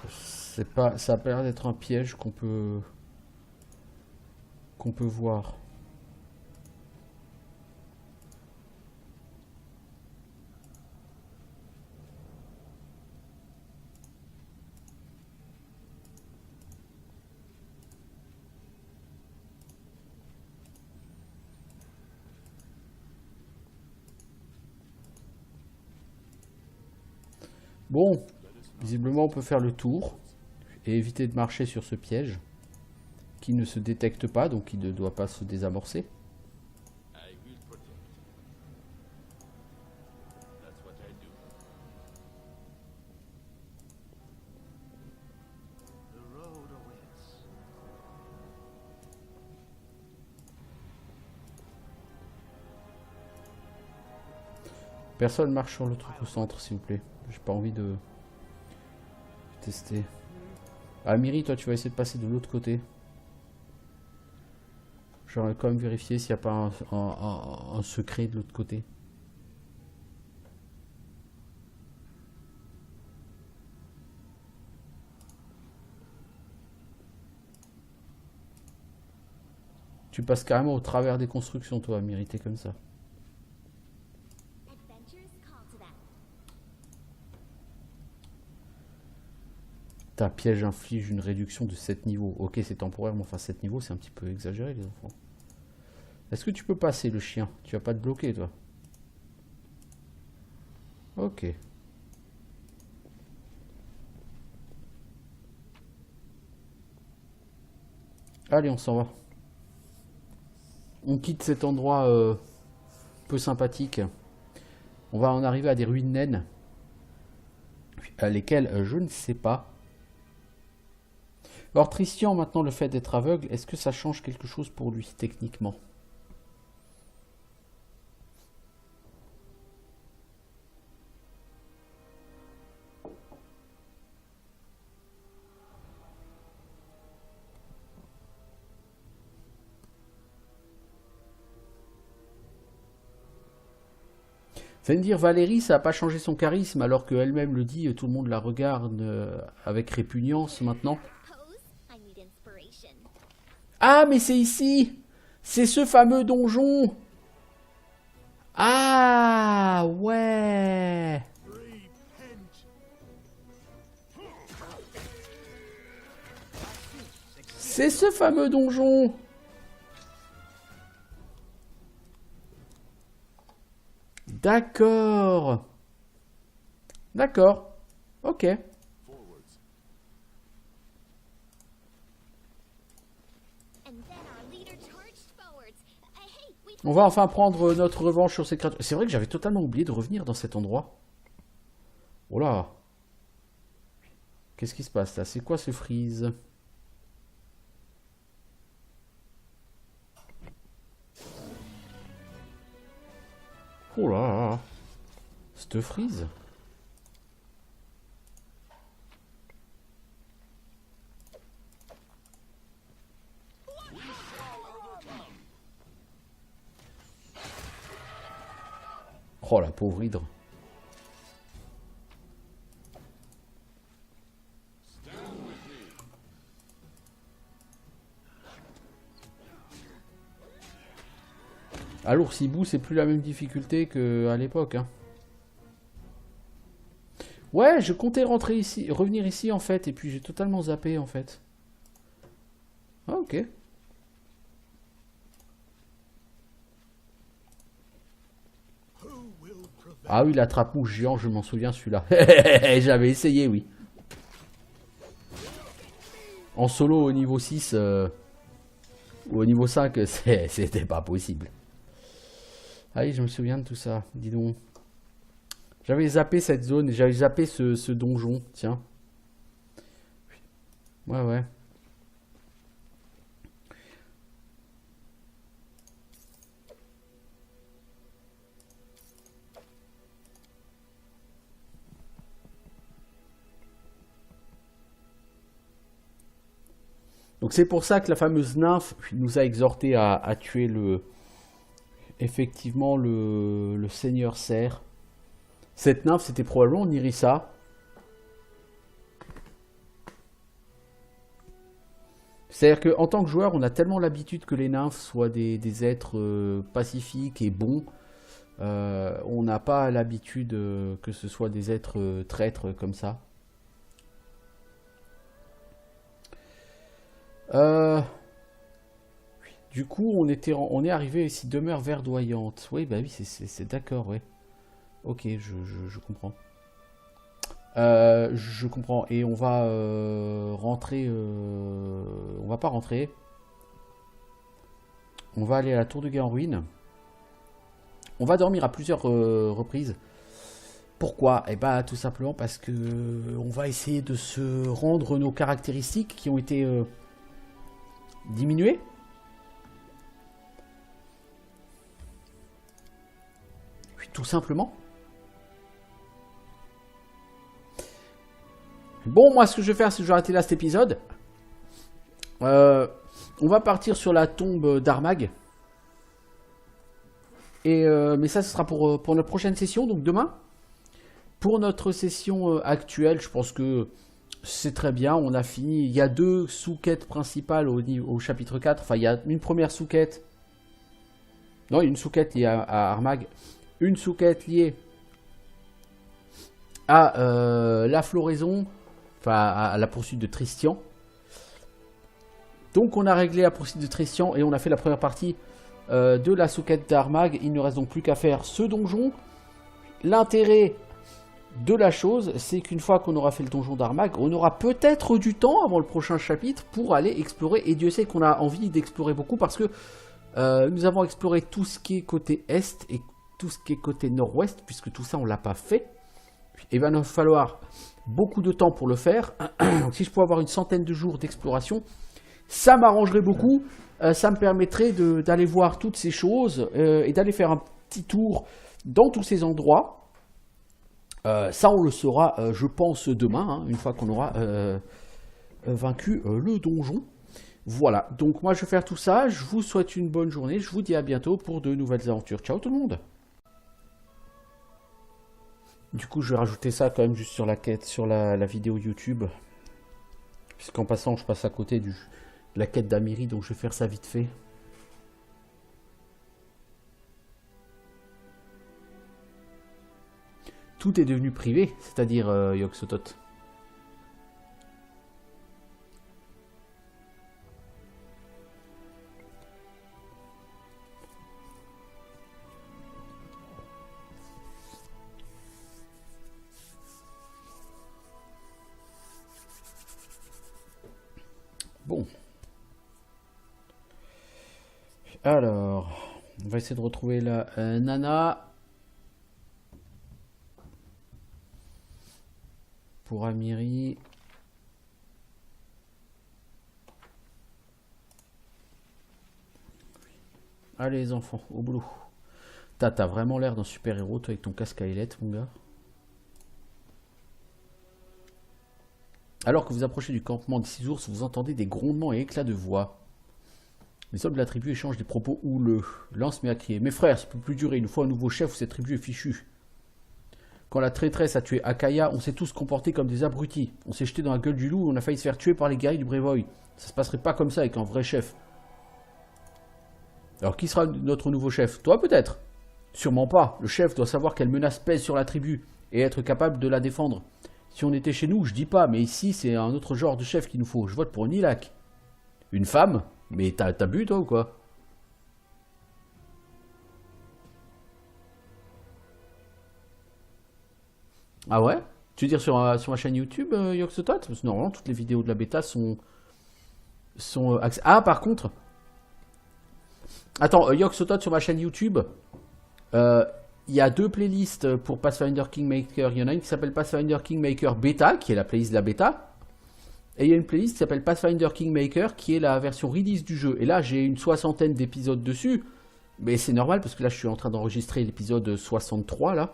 C'est pas, ça a pas l'air d'être un piège qu'on peut voir. Bon, visiblement on peut faire le tour et éviter de marcher sur ce piège qui ne se détecte pas, donc qui ne doit pas se désamorcer. Personne marche sur le truc au centre, s'il vous plaît. J'ai pas envie de tester. Ah, Miri, toi, tu vas essayer de passer de l'autre côté. J'aimerais quand même vérifier s'il n'y a pas un secret de l'autre côté. Tu passes carrément au travers des constructions, toi, Miri, t'es comme ça. Ta piège inflige une réduction de 7 niveaux. Ok, c'est temporaire, mais enfin 7 niveaux, c'est un petit peu exagéré, les enfants. Est-ce que tu peux passer, le chien? Tu vas pas te bloquer, toi? Ok. Allez, on s'en va. On quitte cet endroit peu sympathique. On va en arriver à des ruines naines. À lesquelles je ne sais pas. Alors Tristian, maintenant, le fait d'être aveugle, est-ce que ça change quelque chose pour lui, techniquement? Dire Valérie, ça n'a pas changé son charisme, alors qu'elle-même le dit, tout le monde la regarde avec répugnance maintenant. Ah, mais c'est ici! C'est ce fameux donjon! Ah, ouais! C'est ce fameux donjon! D'accord! D'accord. Ok. On va enfin prendre notre revanche sur ces créatures. C'est vrai que j'avais totalement oublié de revenir dans cet endroit. Oh là. Qu'est-ce qui se passe là? C'est quoi ce freeze? Oh là. Cette freeze. Oh la pauvre hydre. À l'oursibou, c'est plus la même difficulté qu'à l'époque. Hein. Ouais, je comptais rentrer ici, revenir ici en fait, et puis j'ai totalement zappé en fait. Ah, ok. Ah oui, la trappe-mouche géant, je m'en souviens celui-là. J'avais essayé, oui. En solo au niveau 6 ou au niveau 5, c'était pas possible. Ah oui, je me souviens de tout ça, dis donc. J'avais zappé cette zone, j'avais zappé ce donjon, tiens. Ouais, ouais. Donc c'est pour ça que la fameuse nymphe nous a exhorté à tuer effectivement le seigneur cerf. Cette nymphe, c'était probablement Nyrissa. C'est-à-dire qu'en tant que joueur, on a tellement l'habitude que les nymphes soient des êtres pacifiques et bons. On n'a pas l'habitude que ce soit des êtres traîtres comme ça. Du coup, on est arrivé ici, demeure verdoyante. Oui, bah oui, c'est d'accord, ouais. Ok, je comprends. Je comprends. Et on va rentrer. On va pas rentrer. On va aller à la tour de guet en ruine. On va dormir à plusieurs reprises. Pourquoi? Eh bah tout simplement parce que on va essayer de se rendre nos caractéristiques qui ont été diminuées. Oui, tout simplement. Bon, moi ce que je vais faire, c'est que je vais arrêter là cet épisode. On va partir sur la tombe d'Armag. Mais ça, ce sera pour notre prochaine session, donc demain. Pour notre session actuelle, je pense que c'est très bien. On a fini. Il y a 2 sous-quêtes principales au chapitre 4. Enfin, il y a une première sous-quête. Non, une sous-quête liée à Armag. Une sous-quête liée à la floraison. Enfin, à la poursuite de Tristian. Donc, on a réglé la poursuite de Tristian et on a fait la première partie de la sous-quête d'Armag. Il ne reste donc plus qu'à faire ce donjon. L'intérêt de la chose, c'est qu'une fois qu'on aura fait le donjon d'Armag, on aura peut-être du temps avant le prochain chapitre pour aller explorer. Et Dieu sait qu'on a envie d'explorer beaucoup parce que nous avons exploré tout ce qui est côté est et tout ce qui est côté nord-ouest, puisque tout ça on l'a pas fait. Et il va nous falloir beaucoup de temps pour le faire. Donc si je pouvais avoir une centaine de jours d'exploration, ça m'arrangerait beaucoup. Ça me permettrait d'aller voir toutes ces choses et d'aller faire un petit tour dans tous ces endroits. Ça, on le saura, je pense, demain, hein, une fois qu'on aura vaincu le donjon. Voilà, donc moi je vais faire tout ça. Je vous souhaite une bonne journée. Je vous dis à bientôt pour de nouvelles aventures. Ciao tout le monde. Du coup, je vais rajouter ça quand même juste sur la quête, sur la vidéo YouTube. Puisqu'en passant, je passe à côté de la quête d'Amiri, donc je vais faire ça vite fait. Tout est devenu privé, c'est-à-dire Yog-Sothoth. Bon. Alors, on va essayer de retrouver la nana. Pour Amiri. Allez les enfants, au boulot. T'as vraiment l'air d'un super-héros, toi, avec ton casque à ailettes, mon gars. Alors que vous approchez du campement des 6 ours, vous entendez des grondements et éclats de voix. Les hommes de la tribu échangent des propos houleux. Lan se met à crier. Mes frères, ça peut plus durer. Il nous faut un nouveau chef ou cette tribu est fichue. Quand la traîtresse a tué Akaya, on s'est tous comportés comme des abrutis. On s'est jeté dans la gueule du loup et on a failli se faire tuer par les guerriers du Brevoy. Ça se passerait pas comme ça avec un vrai chef. Alors qui sera notre nouveau chef? Toi peut-être? Sûrement pas. Le chef doit savoir quelle menace pèse sur la tribu et être capable de la défendre. Si on était chez nous, je dis pas, mais ici c'est un autre genre de chef qu'il nous faut. Je vote pour Nilak. Une femme? Mais t'as bu toi ou quoi? Ah ouais? Tu veux dire sur ma chaîne YouTube, Yoxotot? Parce que normalement toutes les vidéos de la bêta sont ah par contre, attends, Yoxotot sur ma chaîne YouTube, euh, il y a deux playlists pour Pathfinder Kingmaker. Il y en a une qui s'appelle Pathfinder Kingmaker Beta, qui est la playlist de la bêta. Et il y a une playlist qui s'appelle Pathfinder Kingmaker, qui est la version release du jeu. Et là, j'ai une soixantaine d'épisodes dessus. Mais c'est normal, parce que là, je suis en train d'enregistrer l'épisode 63, là.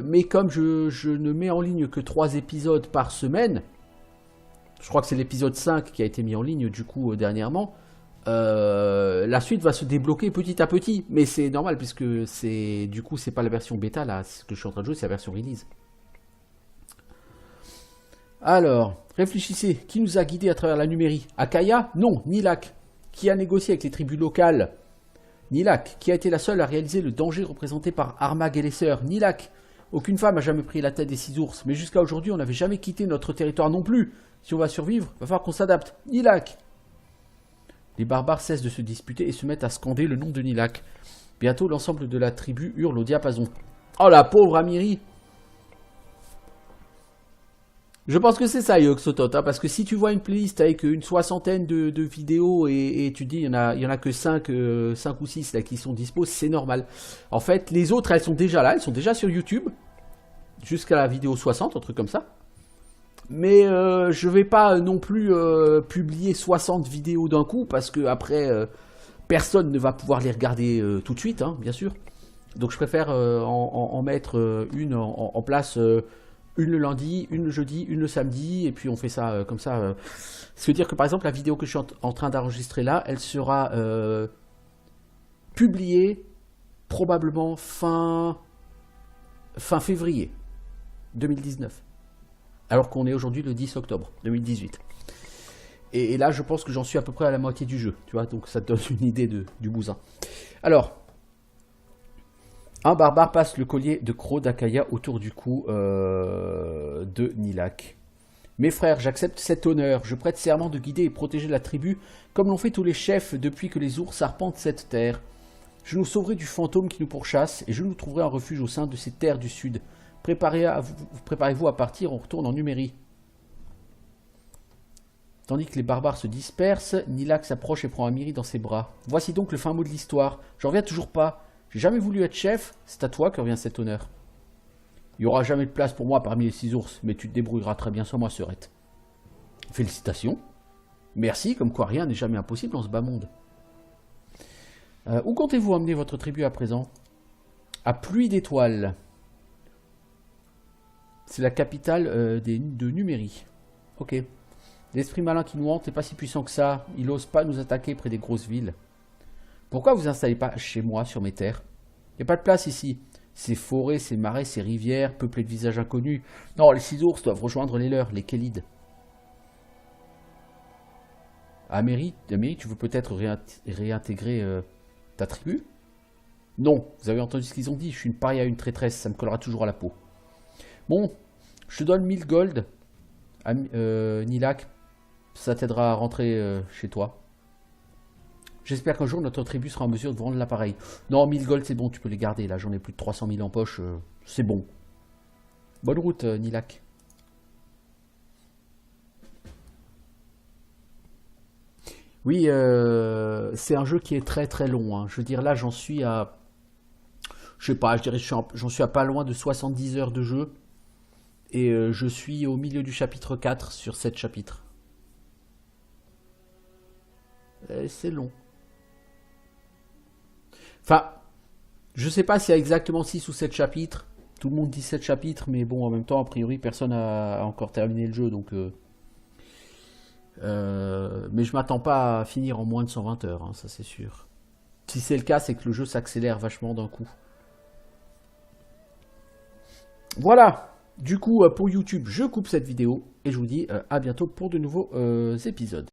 Mais comme je ne mets en ligne que 3 épisodes par semaine, je crois que c'est l'épisode 5 qui a été mis en ligne, du coup, dernièrement, la suite va se débloquer petit à petit. Mais c'est normal, puisque du coup, c'est pas la version bêta, là, ce que je suis en train de jouer, c'est la version release. Alors, réfléchissez, qui nous a guidés à travers la numérie? Akaya? Non, Nilak. Qui a négocié avec les tribus locales? Nilak. Qui a été la seule à réaliser le danger représenté par Armag et les sœurs? Nilak. Aucune femme n'a jamais pris la tête des 6 ours, mais jusqu'à aujourd'hui, on n'avait jamais quitté notre territoire non plus. Si on va survivre, va falloir qu'on s'adapte. Nilak. Les barbares cessent de se disputer et se mettent à scander le nom de Nilak. Bientôt, l'ensemble de la tribu hurle au diapason. Oh la pauvre Amiri! Je pense que c'est ça, Yoxotot, hein, parce que si tu vois une playlist avec une soixantaine de vidéos et tu te dis il y en a que 5 ou 6 là, qui sont dispo, c'est normal. En fait, les autres, elles sont déjà là, elles sont déjà sur YouTube, jusqu'à la vidéo 60, un truc comme ça. Mais je vais pas non plus publier 60 vidéos d'un coup, parce que après, personne ne va pouvoir les regarder tout de suite, hein, bien sûr. Donc je préfère en mettre une en place... une le lundi, une le jeudi, une le samedi, et puis on fait ça comme ça. Ça veut dire que par exemple la vidéo que je suis en train d'enregistrer là, elle sera publiée probablement fin février 2019. Alors qu'on est aujourd'hui le 10 octobre 2018. Et là je pense que j'en suis à peu près à la moitié du jeu, tu vois, donc ça te donne une idée du bousin. Alors, un barbare passe le collier de croc d'Akaya autour du cou de Nilak. Mes frères, j'accepte cet honneur. Je prête serment de guider et protéger la tribu, comme l'ont fait tous les chefs depuis que les ours arpentent cette terre. Je nous sauverai du fantôme qui nous pourchasse, et je nous trouverai un refuge au sein de ces terres du sud. Préparez-vous à partir, on retourne en Numérie. Tandis que les barbares se dispersent, Nilak s'approche et prend Amiri dans ses bras. Voici donc le fin mot de l'histoire. J'en reviens toujours pas. J'ai jamais voulu être chef, c'est à toi que revient cet honneur. Il n'y aura jamais de place pour moi parmi les 6 ours, mais tu te débrouilleras très bien sans moi, Serette. Félicitations. Merci, comme quoi rien n'est jamais impossible dans ce bas monde. Où comptez-vous emmener votre tribu à présent? À Pluie d'Étoiles. C'est la capitale de Numérie. Ok. L'esprit malin qui nous hante n'est pas si puissant que ça. Il n'ose pas nous attaquer près des grosses villes. Pourquoi vous installez pas chez moi, sur mes terres? Il n'y a pas de place ici. Ces forêts, ces marais, ces rivières, peuplées de visages inconnus. Non, les 6 ours doivent rejoindre les leurs, les Kélides. Amiri, tu veux peut-être réintégrer ta tribu? Non, vous avez entendu ce qu'ils ont dit. Je suis une paria, une traîtresse, ça me collera toujours à la peau. Bon, je te donne 1000 gold, Nilak. Ça t'aidera à rentrer chez toi. J'espère qu'un jour notre tribu sera en mesure de vendre l'appareil. Non, 1000 gold c'est bon, tu peux les garder. Là, j'en ai plus de 300 000 en poche. C'est bon. Bonne route, Nilak. Oui, c'est un jeu qui est très très long, hein. Je veux dire, là, j'en suis à... Je sais pas, je dirais j'en suis à pas loin de 70 heures de jeu. Et je suis au milieu du chapitre 4 sur 7 chapitres. C'est long. Enfin, je sais pas s'il y a exactement 6 ou 7 chapitres. Tout le monde dit 7 chapitres, mais bon, en même temps, a priori, personne n'a encore terminé le jeu, donc... Mais je m'attends pas à finir en moins de 120 heures, hein, ça c'est sûr. Si c'est le cas, c'est que le jeu s'accélère vachement d'un coup. Voilà. Du coup, pour YouTube, je coupe cette vidéo et je vous dis à bientôt pour de nouveaux épisodes.